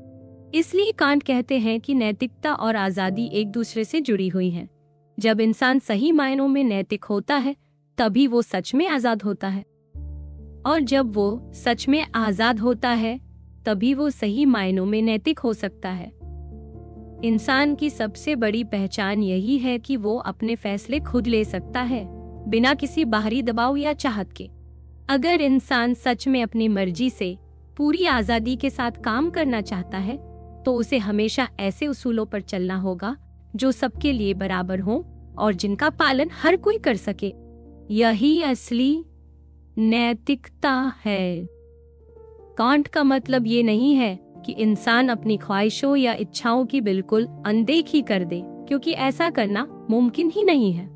इसलिए कांट कहते हैं कि नैतिकता और आजादी एक दूसरे से जुड़ी हुई हैं। जब इंसान सही मायनों में नैतिक होता है, तभी वो सच में आजाद होता है, और जब वो सच में आजाद होता है, तभी वो सही मायनों में नैतिक हो सकता है। इंसान की सबसे बड़ी पहचान यही है कि वो अपने फैसले खुद ले सकता है, बिना किसी बाहरी दबाव या चाहत के। अगर इंसान सच में अपनी मर्जी से पूरी आजादी के साथ काम करना चाहता है तो उसे हमेशा ऐसे उसूलों पर चलना होगा जो सबके लिए बराबर हो और जिनका पालन हर कोई कर सके। यही असली नैतिकता है। कांट का मतलब ये नहीं है कि इंसान अपनी ख्वाहिशों या इच्छाओं की बिल्कुल अनदेखी कर दे, क्योंकि ऐसा करना मुमकिन ही नहीं है।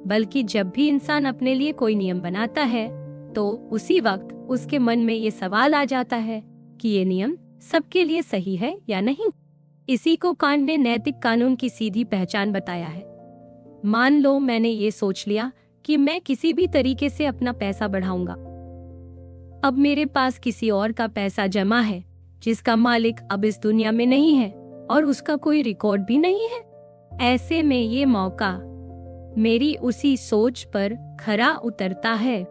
बल्कि जब भी इंसान अपने लिए कोई नियम बनाता है तो उसी वक्त उसके मन में ये सवाल आ जाता है कि ये नियम सबके लिए सही है या नहीं। इसी को कांट ने नैतिक कानून की सीधी पहचान बताया है। मान लो मैंने ये सोच लिया कि मैं किसी भी तरीके से अपना पैसा बढ़ाऊंगा। अब मेरे पास किसी और का पैसा जमा है जिसका मालिक अब इस दुनिया में नहीं है और उसका कोई रिकॉर्ड भी नहीं है। ऐसे में ये मौका मेरी उसी सोच पर खरा उतरता है।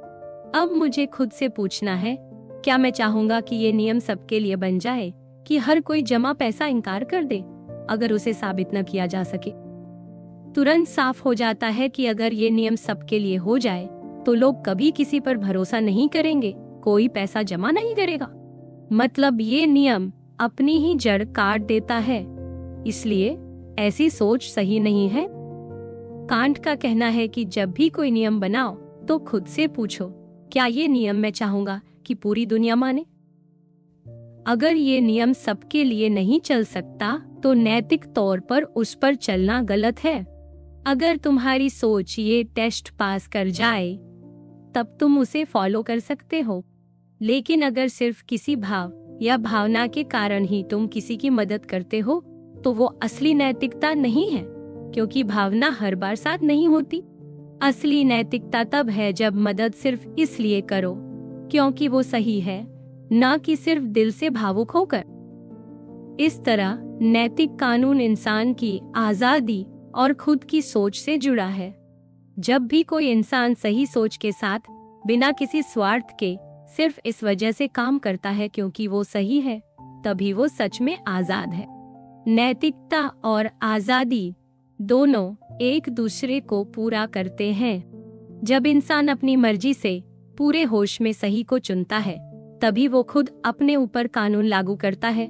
अब मुझे खुद से पूछना है, क्या मैं चाहूंगा कि ये नियम सबके लिए बन जाए कि हर कोई जमा पैसा इनकार कर दे अगर उसे साबित न किया जा सके। तुरंत साफ हो जाता है कि अगर ये नियम सबके लिए हो जाए तो लोग कभी किसी पर भरोसा नहीं करेंगे, कोई पैसा जमा नहीं करेगा। मतलब ये नियम अपनी ही जड़ काट देता है। इसलिए ऐसी सोच सही नहीं है। कांट का कहना है कि जब भी कोई नियम बनाओ तो खुद से पूछो, क्या ये नियम मैं चाहूंगा कि पूरी दुनिया माने? अगर ये नियम सबके लिए नहीं चल सकता तो नैतिक तौर पर उस पर चलना गलत है। अगर तुम्हारी सोच ये टेस्ट पास कर जाए तब तुम उसे फॉलो कर सकते हो। लेकिन अगर सिर्फ किसी भाव या भावना के कारण ही तुम किसी की मदद करते हो तो वो असली नैतिकता नहीं है, क्योंकि भावना हर बार साथ नहीं होती। असली नैतिकता तब है जब मदद सिर्फ इसलिए करो क्योंकि वो सही है, न कि सिर्फ दिल से भावुक होकर। इस तरह नैतिक कानून इंसान की आजादी और खुद की सोच से जुड़ा है। जब भी कोई इंसान सही सोच के साथ बिना किसी स्वार्थ के सिर्फ इस वजह से काम करता है क्योंकि वो सही है, तभी वो सच में आजाद है। नैतिकता और आजादी दोनों एक दूसरे को पूरा करते हैं। जब इंसान अपनी मर्जी से पूरे होश में सही को चुनता है तभी वो खुद अपने ऊपर कानून लागू करता है,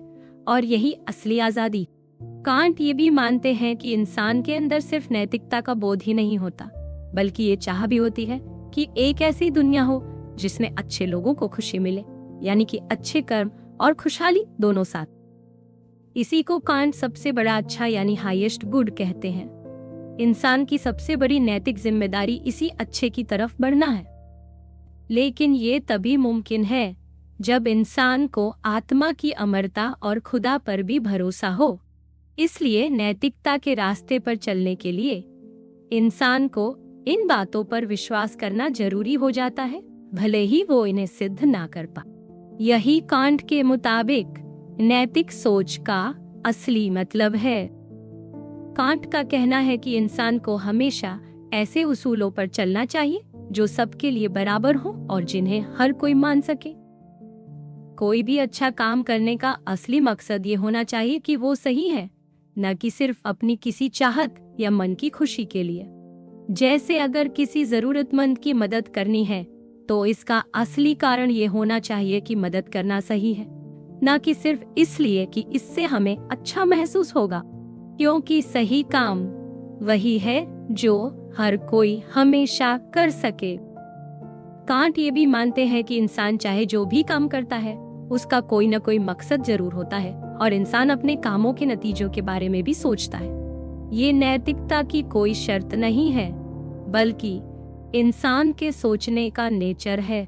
और यही असली आजादी। कांट ये भी मानते हैं कि इंसान के अंदर सिर्फ नैतिकता का बोध ही नहीं होता, बल्कि ये चाह भी होती है कि एक ऐसी दुनिया हो जिसमें अच्छे लोगों को खुशी मिले, यानी कि अच्छे कर्म और खुशहाली दोनों साथ। इसी को कांट सबसे बड़ा अच्छा यानी हाईएस्ट गुड कहते हैं। इंसान की सबसे बड़ी नैतिक जिम्मेदारी इसी अच्छे की तरफ बढ़ना है। लेकिन ये तभी मुमकिन है जब इंसान को आत्मा की अमरता और खुदा पर भी भरोसा हो। इसलिए नैतिकता के रास्ते पर चलने के लिए इंसान को इन बातों पर विश्वास करना जरूरी हो जाता है, भले ही वो इन्हें सिद्ध ना कर पाए। यही कांट के मुताबिक नैतिक सोच का असली मतलब है। कांट का कहना है कि इंसान को हमेशा ऐसे उसूलों पर चलना चाहिए जो सबके लिए बराबर हो और जिन्हें हर कोई मान सके। कोई भी अच्छा काम करने का असली मकसद ये होना चाहिए कि वो सही है, न कि सिर्फ अपनी किसी चाहत या मन की खुशी के लिए। जैसे अगर किसी जरूरतमंद की मदद करनी है तो इसका असली कारण ये होना चाहिए कि मदद करना सही है, न कि सिर्फ इसलिए कि इससे हमें अच्छा महसूस होगा, क्योंकि सही काम वही है जो हर कोई हमेशा कर सके। कांट ये भी मानते हैं कि इंसान चाहे जो भी काम करता है उसका कोई न कोई मकसद जरूर होता है, और इंसान अपने कामों के नतीजों के बारे में भी सोचता है। ये नैतिकता की कोई शर्त नहीं है, बल्कि इंसान के सोचने का नेचर है।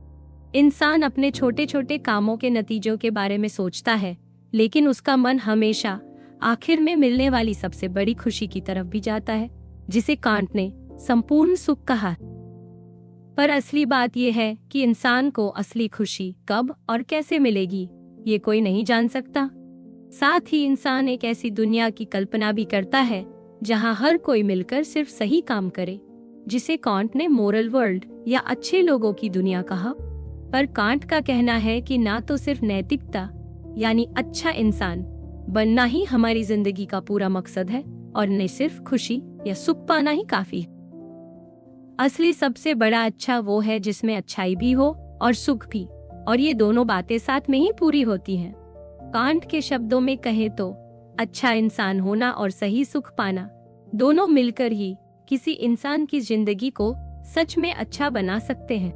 इंसान अपने छोटे छोटे कामों के नतीजों के बारे में सोचता है, लेकिन उसका मन हमेशा आखिर में मिलने वाली सबसे बड़ी खुशी की तरफ भी जाता है, जिसे कांट ने संपूर्ण सुख कहा। पर असली बात यह है कि इंसान को असली खुशी कब और कैसे मिलेगी ये कोई नहीं जान सकता। साथ ही इंसान एक ऐसी दुनिया की कल्पना भी करता है जहां हर कोई मिलकर सिर्फ सही काम करे, जिसे कांट ने मोरल वर्ल्ड या अच्छे लोगों की दुनिया कहा। पर कांट का कहना है कि ना तो सिर्फ नैतिकता यानी अच्छा इंसान बनना ही हमारी जिंदगी का पूरा मकसद है, और न सिर्फ खुशी या सुख पाना ही काफी है। असली सबसे बड़ा अच्छा वो है जिसमें अच्छाई भी हो और सुख भी, और ये दोनों बातें साथ में ही पूरी होती हैं। कांट के शब्दों में कहे तो अच्छा इंसान होना और सही सुख पाना दोनों मिलकर ही किसी इंसान की जिंदगी को सच में अच्छा बना सकते हैं।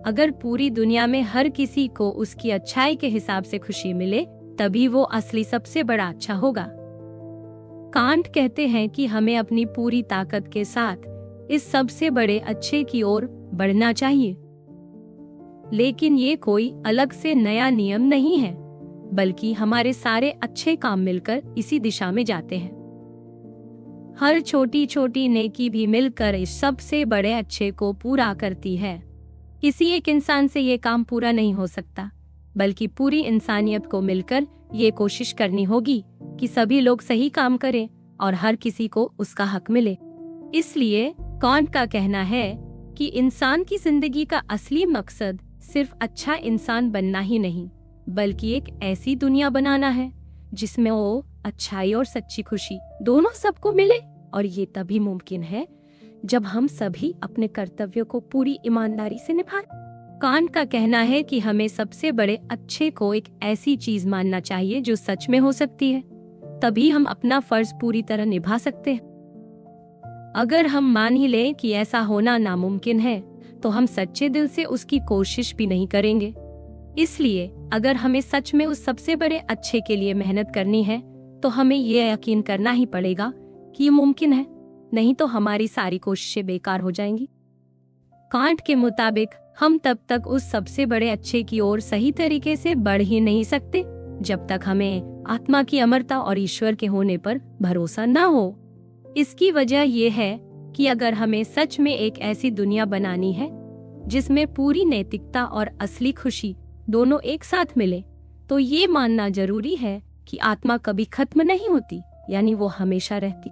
अगर पूरी दुनिया में हर किसी को उसकी अच्छाई के हिसाब से खुशी मिले, तभी वो असली सबसे बड़ा अच्छा होगा। कांट कहते हैं कि हमें अपनी पूरी ताकत के साथ इस सबसे बड़े अच्छे की ओर बढ़ना चाहिए। लेकिन ये कोई अलग से नया नियम नहीं है, बल्कि हमारे सारे अच्छे काम मिलकर इसी दिशा में जाते हैं। हर छोटी छोटी नेकी भी मिलकर इस सबसे बड़े अच्छे को पूरा करती है। किसी एक इंसान से ये काम पूरा नहीं हो सकता, बल्कि पूरी इंसानियत को मिलकर ये कोशिश करनी होगी कि सभी लोग सही काम करें और हर किसी को उसका हक मिले। इसलिए कांट का कहना है कि इंसान की जिंदगी का असली मकसद सिर्फ अच्छा इंसान बनना ही नहीं, बल्कि एक ऐसी दुनिया बनाना है जिसमें वो अच्छाई और सच्ची खुशी दोनों सबको मिले। और ये तभी मुमकिन है जब हम सभी अपने कर्तव्यों को पूरी ईमानदारी से निभाएं। कांट का कहना है कि हमें सबसे बड़े अच्छे को एक ऐसी चीज मानना चाहिए जो सच में हो सकती है, तभी हम अपना फर्ज पूरी तरह निभा सकते हैं। अगर हम मान ही लें कि ऐसा होना नामुमकिन है, तो हम सच्चे दिल से उसकी कोशिश भी नहीं करेंगे। इसलिए अगर हमें सच में उस सबसे बड़े अच्छे के लिए मेहनत करनी है, तो हमें ये यकीन करना ही पड़ेगा कि ये मुमकिन है, नहीं तो हमारी सारी कोशिशें बेकार हो जाएंगी। कांट के मुताबिक हम तब तक उस सबसे बड़े अच्छे की ओर सही तरीके से बढ़ ही नहीं सकते जब तक हमें आत्मा की अमरता और ईश्वर के होने पर भरोसा न हो। इसकी वजह यह है कि अगर हमें सच में एक ऐसी दुनिया बनानी है जिसमें पूरी नैतिकता और असली खुशी दोनों एक साथ मिले, तो ये मानना जरूरी है कि आत्मा कभी खत्म नहीं होती, यानी वो हमेशा रहती।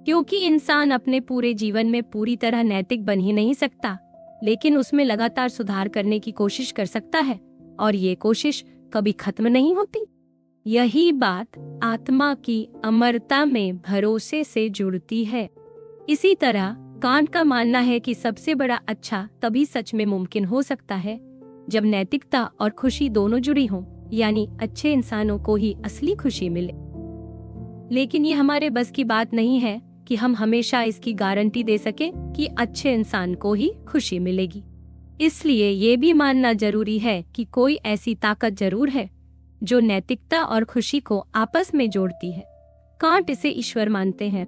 क्योंकि इंसान अपने पूरे जीवन में पूरी तरह नैतिक बन ही नहीं सकता, लेकिन उसमें लगातार सुधार करने की कोशिश कर सकता है, और ये कोशिश कभी खत्म नहीं होती। यही बात आत्मा की अमरता में भरोसे से जुड़ती है। इसी तरह कांट का मानना है कि सबसे बड़ा अच्छा तभी सच में मुमकिन हो सकता है जब नैतिकता और खुशी दोनों जुड़ी हों, यानी अच्छे इंसानों को ही असली खुशी मिले। लेकिन ये हमारे बस की बात नहीं है कि हम हमेशा इसकी गारंटी दे सके कि अच्छे इंसान को ही खुशी मिलेगी। इसलिए ये भी मानना जरूरी है कि कोई ऐसी ताकत जरूर है जो नैतिकता और खुशी को आपस में जोड़ती है। कांट इसे ईश्वर मानते हैं,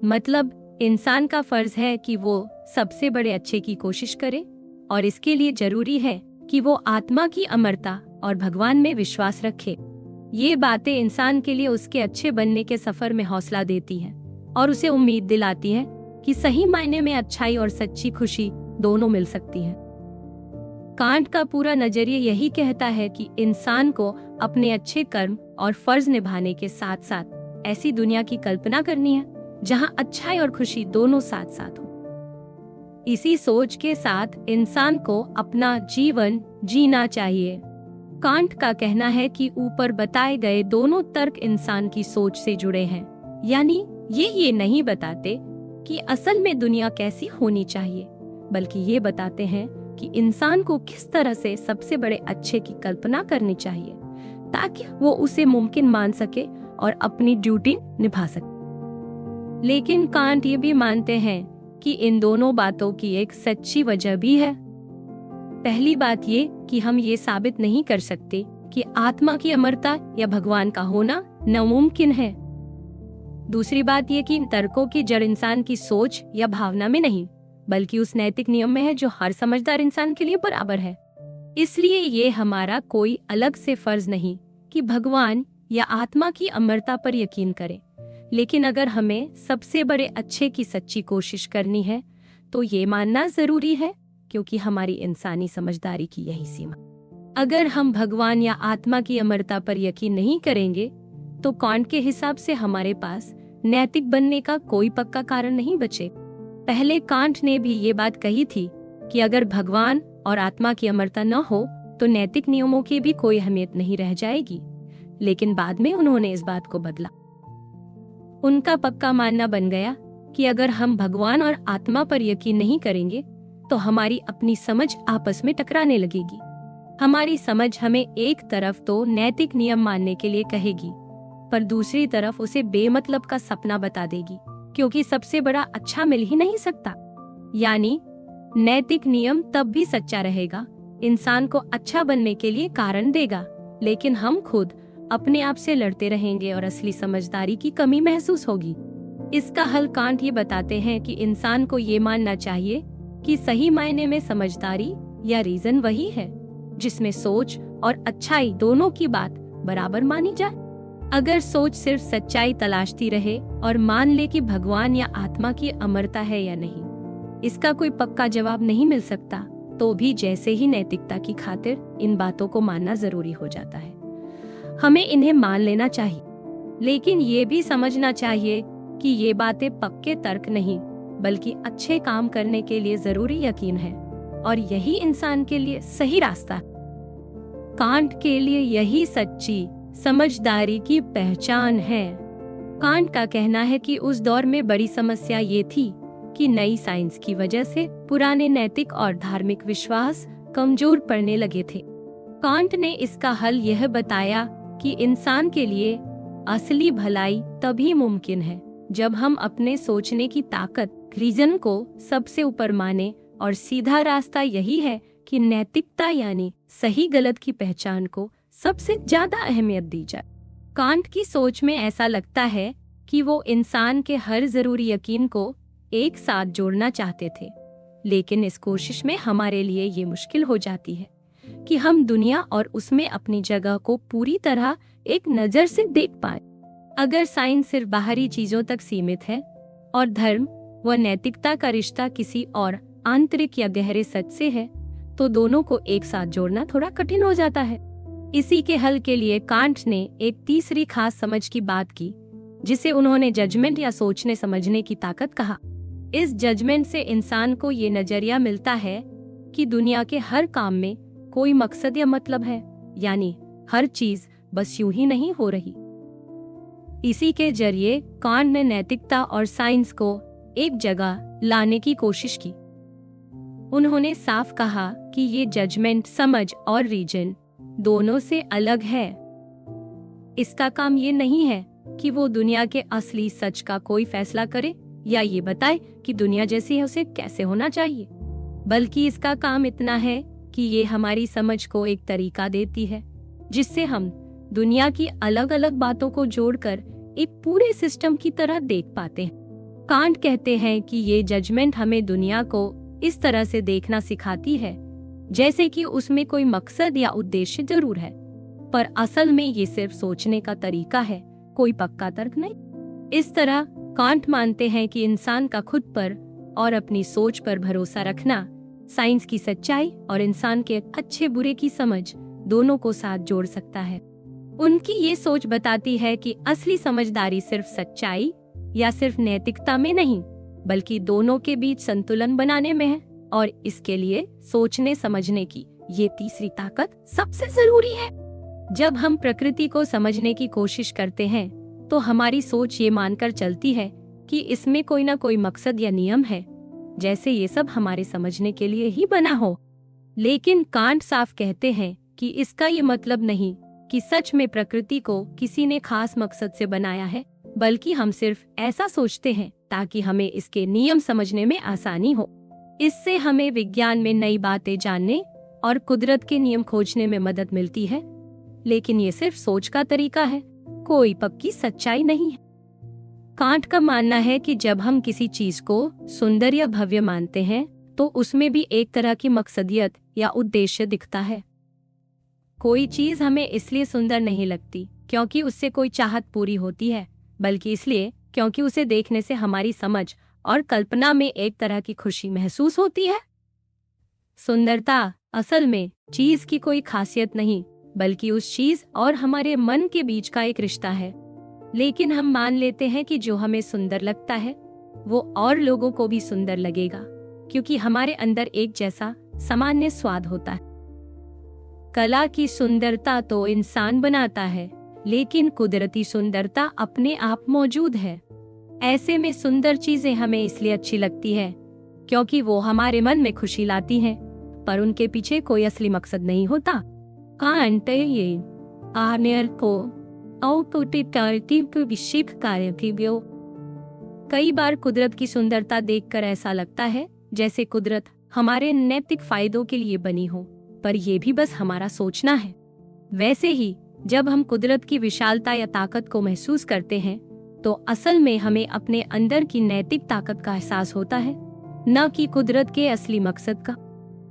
मतलब इंसान का फर्ज है कि वो सबसे बड़े अच्छे की कोशिश करे, और इसके लिए जरूरी है कि वो आत्मा की अमरता और भगवान में विश्वास रखे। ये बातें इंसान के लिए उसके अच्छे बनने के सफर में हौसला देती हैं और उसे उम्मीद दिलाती हैं कि सही मायने में अच्छाई और सच्ची खुशी दोनों मिल सकती हैं। कांट का पूरा नजरिया यही कहता है कि इंसान को अपने अच्छे कर्म और फर्ज निभाने के साथ साथ ऐसी दुनिया की कल्पना करनी है जहां अच्छाई और खुशी दोनों साथ साथ हो। इसी सोच के साथ इंसान को अपना जीवन जीना चाहिए। कांट का कहना है कि ऊपर बताए गए दोनों तर्क इंसान की सोच से जुड़े हैं, यानी ये नहीं बताते कि असल में दुनिया कैसी होनी चाहिए, बल्कि ये बताते हैं कि इंसान को किस तरह से सबसे बड़े अच्छे की कल्पना करनी चाहिए ताकि वो उसे मुमकिन मान सके और अपनी ड्यूटी निभा सके। लेकिन कांट ये भी मानते हैं कि इन दोनों बातों की एक सच्ची वजह भी है। पहली बात ये कि हम ये साबित नहीं कर सकते कि आत्मा की अमरता या भगवान का होना नामुमकिन है। दूसरी बात ये कि इन तर्कों की जड़ इंसान की सोच या भावना में नहीं, बल्कि उस नैतिक नियम में है जो हर समझदार इंसान के लिए बराबर है। इसलिए ये हमारा कोई अलग से फर्ज नहीं कि भगवान या आत्मा की अमरता पर यकीन करें, लेकिन अगर हमें सबसे बड़े अच्छे की सच्ची कोशिश करनी है तो ये मानना जरूरी है, क्योंकि हमारी इंसानी समझदारी की यही सीमा। अगर हम भगवान या आत्मा की अमरता पर यकीन नहीं करेंगे तो कांट के हिसाब से हमारे पास नैतिक बनने का कोई पक्का कारण नहीं बचे। पहले कांट ने भी ये बात कही थी कि अगर भगवान और आत्मा की अमरता न हो तो नैतिक नियमों की भी कोई अहमियत नहीं रह जाएगी, लेकिन बाद में उन्होंने इस बात को बदला। उनका पक्का मानना बन गया कि अगर हम भगवान और आत्मा पर यकीन नहीं करेंगे तो हमारी अपनी समझ आपस में टकराने लगेगी। हमारी समझ हमें एक तरफ तो नैतिक नियम मानने के लिए कहेगी, पर दूसरी तरफ उसे बेमतलब का सपना बता देगी, क्योंकि सबसे बड़ा अच्छा मिल ही नहीं सकता। यानी नैतिक नियम तब भी सच्चा रहेगा, इंसान को अच्छा बनने के लिए कारण देगा, लेकिन हम खुद अपने आप से लड़ते रहेंगे और असली समझदारी की कमी महसूस होगी। इसका हल कांट ये बताते हैं कि इंसान को ये मानना चाहिए कि सही मायने में समझदारी या रीजन वही है जिसमें सोच और अच्छाई दोनों की बात बराबर मानी जाए। अगर सोच सिर्फ सच्चाई तलाशती रहे और मान ले कि भगवान या आत्मा की अमरता है या नहीं, इसका कोई पक्का जवाब नहीं मिल सकता, तो भी जैसे ही नैतिकता की खातिर इन बातों को मानना जरूरी हो जाता है, हमें इन्हें मान लेना चाहिए। लेकिन ये भी समझना चाहिए कि ये बातें पक्के तर्क नहीं, बल्कि अच्छे काम करने के लिए जरूरी यकीन है, और यही इंसान के लिए सही रास्ता है। कांट के लिए यही सच्ची समझदारी की पहचान है। कांट का कहना है कि उस दौर में बड़ी समस्या ये थी कि नई साइंस की वजह से पुराने नैतिक और धार्मिक विश्वास कमजोर पड़ने लगे थे। कांट ने इसका हल यह बताया कि इंसान के लिए असली भलाई तभी मुमकिन है जब हम अपने सोचने की ताकत रीजन को सबसे ऊपर माने, और सीधा रास्ता यही है कि नैतिकता यानी सही गलत की पहचान को सबसे ज्यादा अहमियत दी जाए। कांट की सोच में ऐसा लगता है कि वो इंसान के हर जरूरी यकीन को एक साथ जोड़ना चाहते थे, लेकिन इस कोशिश में हमारे लिए ये मुश्किल हो जाती है कि हम दुनिया और उसमें अपनी जगह को पूरी तरह एक नजर से देख पाए। अगर साइंस सिर्फ बाहरी चीजों तक सीमित है और धर्म व नैतिकता का रिश्ता किसी और आंतरिक या गहरे सच से है, तो दोनों को एक साथ जोड़ना थोड़ा कठिन हो जाता है। इसी के हल के लिए कांट ने एक तीसरी खास समझ की बात की, जिसे उन्होंने जजमेंट या सोचने समझने की ताकत कहा। इस जजमेंट से इंसान को ये नजरिया मिलता है कि दुनिया के हर काम में कोई मकसद या मतलब है, यानी हर चीज बस यूं ही नहीं हो रही। इसी के जरिए कांट ने नैतिकता और साइंस को एक जगह लाने की कोशिश की। उन्होंने साफ कहा कि ये जजमेंट समझ और रीजन दोनों से अलग है। इसका काम ये नहीं है कि वो दुनिया के असली सच का कोई फैसला करे या ये बताए कि दुनिया जैसी है उसे कैसे होना चाहिए, बल्कि इसका काम इतना है कि ये हमारी समझ को एक तरीका देती है जिससे हम दुनिया की अलग अलग बातों को जोड़कर एक पूरे सिस्टम की तरह देख पाते हैं। कांट कहते हैं कि ये जजमेंट हमें दुनिया को इस तरह से देखना सिखाती है जैसे कि उसमें कोई मकसद या उद्देश्य जरूर है, पर असल में ये सिर्फ सोचने का तरीका है, कोई पक्का तर्क नहीं। इस तरह कांट मानते हैं कि इंसान का खुद पर और अपनी सोच पर भरोसा रखना साइंस की सच्चाई और इंसान के अच्छे बुरे की समझ दोनों को साथ जोड़ सकता है। उनकी ये सोच बताती है कि असली समझदारी सिर्फ सच्चाई या सिर्फ नैतिकता में नहीं, बल्कि दोनों के बीच संतुलन बनाने में है, और इसके लिए सोचने समझने की ये तीसरी ताकत सबसे जरूरी है। जब हम प्रकृति को समझने की कोशिश करते हैं तो हमारी सोच ये मानकर चलती है कि इसमें कोई ना कोई मकसद या नियम है, जैसे ये सब हमारे समझने के लिए ही बना हो। लेकिन कांट साफ कहते हैं कि इसका ये मतलब नहीं कि सच में प्रकृति को किसी ने खास मकसद से बनाया है, बल्कि हम सिर्फ ऐसा सोचते हैं ताकि हमें इसके नियम समझने में आसानी हो। इससे हमें विज्ञान में नई बातें जानने और कुदरत के नियम खोजने में मदद मिलती है, लेकिन ये सिर्फ सोच का तरीका है, कोई पक्की सच्चाई नहीं है। कांट का मानना है कि जब हम किसी चीज को सुंदर या भव्य मानते हैं तो उसमें भी एक तरह की मकसदियत या उद्देश्य दिखता है। कोई चीज हमें इसलिए सुंदर नहीं लगती क्योंकि उससे कोई चाहत पूरी होती है, बल्कि इसलिए क्योंकि उसे देखने से हमारी समझ और कल्पना में एक तरह की खुशी महसूस होती है। सुंदरता असल में चीज की कोई खासियत नहीं, बल्कि उस चीज और हमारे मन के बीच का एक रिश्ता है। लेकिन हम मान लेते हैं कि जो हमें सुंदर लगता है वो और लोगों को भी सुंदर लगेगा, क्योंकि हमारे अंदर एक जैसा सामान्य स्वाद होता है। कला की सुंदरता तो इंसान बनाता है, लेकिन कुदरती सुंदरता अपने आप मौजूद है। ऐसे में सुंदर चीजें हमें इसलिए अच्छी लगती है क्योंकि वो हमारे मन में खुशी लाती हैं, पर उनके पीछे कोई असली मकसद नहीं होता। कांट ये आनेर को कई बार कुदरत की सुंदरता देखकर ऐसा लगता है जैसे कुदरत हमारे नैतिक फायदों के लिए बनी हो, पर यह भी बस हमारा सोचना है। वैसे ही जब हम कुदरत की विशालता या ताकत को महसूस करते हैं तो असल में हमें अपने अंदर की नैतिक ताकत का एहसास होता है, न कि कुदरत के असली मकसद का।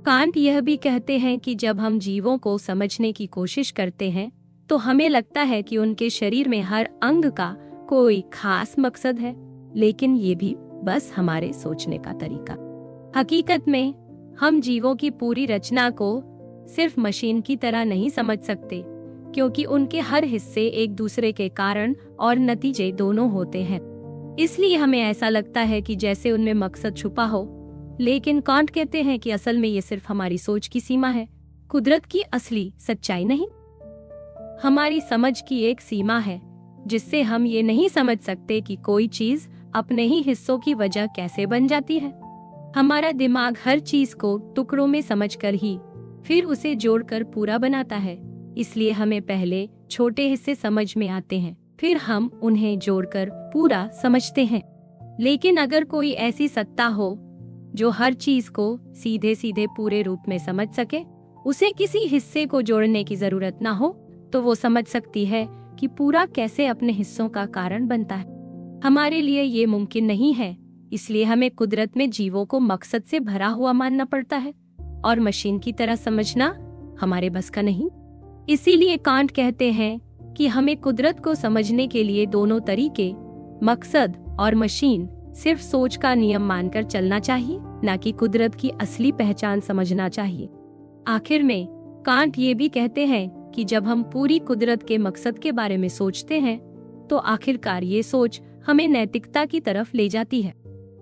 कांट यह भी कहते हैं कि जब हम जीवों को समझने की कोशिश करते हैं तो हमें लगता है कि उनके शरीर में हर अंग का कोई खास मकसद है, लेकिन ये भी बस हमारे सोचने का तरीका। हकीकत में हम जीवों की पूरी रचना को सिर्फ मशीन की तरह नहीं समझ सकते, क्योंकि उनके हर हिस्से एक दूसरे के कारण और नतीजे दोनों होते हैं। इसलिए हमें ऐसा लगता है कि जैसे उनमें मकसद छुपा हो, लेकिन कांट कहते हैं कि असल में ये सिर्फ हमारी सोच की सीमा है, कुदरत की असली सच्चाई नहीं। हमारी समझ की एक सीमा है जिससे हम ये नहीं समझ सकते कि कोई चीज अपने ही हिस्सों की वजह कैसे बन जाती है। हमारा दिमाग हर चीज को टुकड़ों में समझकर ही फिर उसे जोड़कर पूरा बनाता है, इसलिए हमें पहले छोटे हिस्से समझ में आते हैं, फिर हम उन्हें जोड़कर पूरा समझते हैं। लेकिन अगर कोई ऐसी सत्ता हो जो हर चीज को सीधे सीधे पूरे रूप में समझ सके, उसे किसी हिस्से को जोड़ने की जरूरत ना हो, तो वो समझ सकती है कि पूरा कैसे अपने हिस्सों का कारण बनता है। हमारे लिए ये मुमकिन नहीं है, इसलिए हमें कुदरत में जीवों को मकसद से भरा हुआ मानना पड़ता है और मशीन की तरह समझना हमारे बस का नहीं। इसीलिए कांट कहते हैं कि हमें कुदरत को समझने के लिए दोनों तरीके, मकसद और मशीन, सिर्फ सोच का नियम मानकर चलना चाहिए, न कि कुदरत की असली पहचान समझना चाहिए। आखिर में कांट ये भी कहते हैं कि जब हम पूरी कुदरत के मकसद के बारे में सोचते हैं तो आखिरकार ये सोच हमें नैतिकता की तरफ ले जाती है।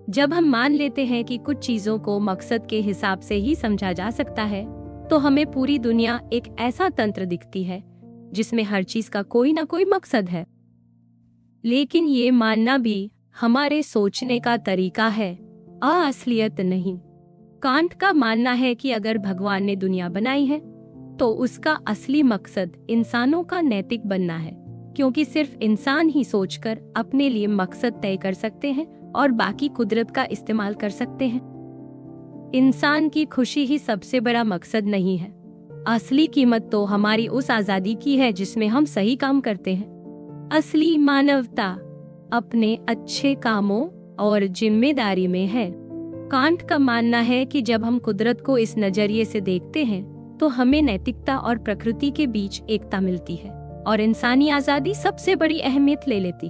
जब हम मान लेते हैं कि कुछ चीजों को मकसद के हिसाब से ही समझा जा सकता है, तो हमें पूरी दुनिया एक ऐसा तंत्र दिखती है जिसमें हर चीज का कोई ना कोई मकसद है। लेकिन ये मानना भी हमारे सोचने का तरीका है, असलियत नहीं। कांट का मानना है कि अगर भगवान ने दुनिया बनाई है तो उसका असली मकसद इंसानों का नैतिक बनना है, क्योंकि सिर्फ इंसान ही सोचकर अपने लिए मकसद तय कर सकते हैं और बाकी कुदरत का इस्तेमाल कर सकते हैं। इंसान की खुशी ही सबसे बड़ा मकसद नहीं है। असली कीमत तो हमारी उस आजादी की है जिसमें हम सही काम करते हैं। असली मानवता अपने अच्छे कामों और जिम्मेदारी में है। कांट का मानना है कि जब हम कुदरत को इस नजरिए से देखते हैं तो हमें नैतिकता और प्रकृति के बीच एकता मिलती है और इंसानी आजादी सबसे बड़ी अहमियत ले लेती।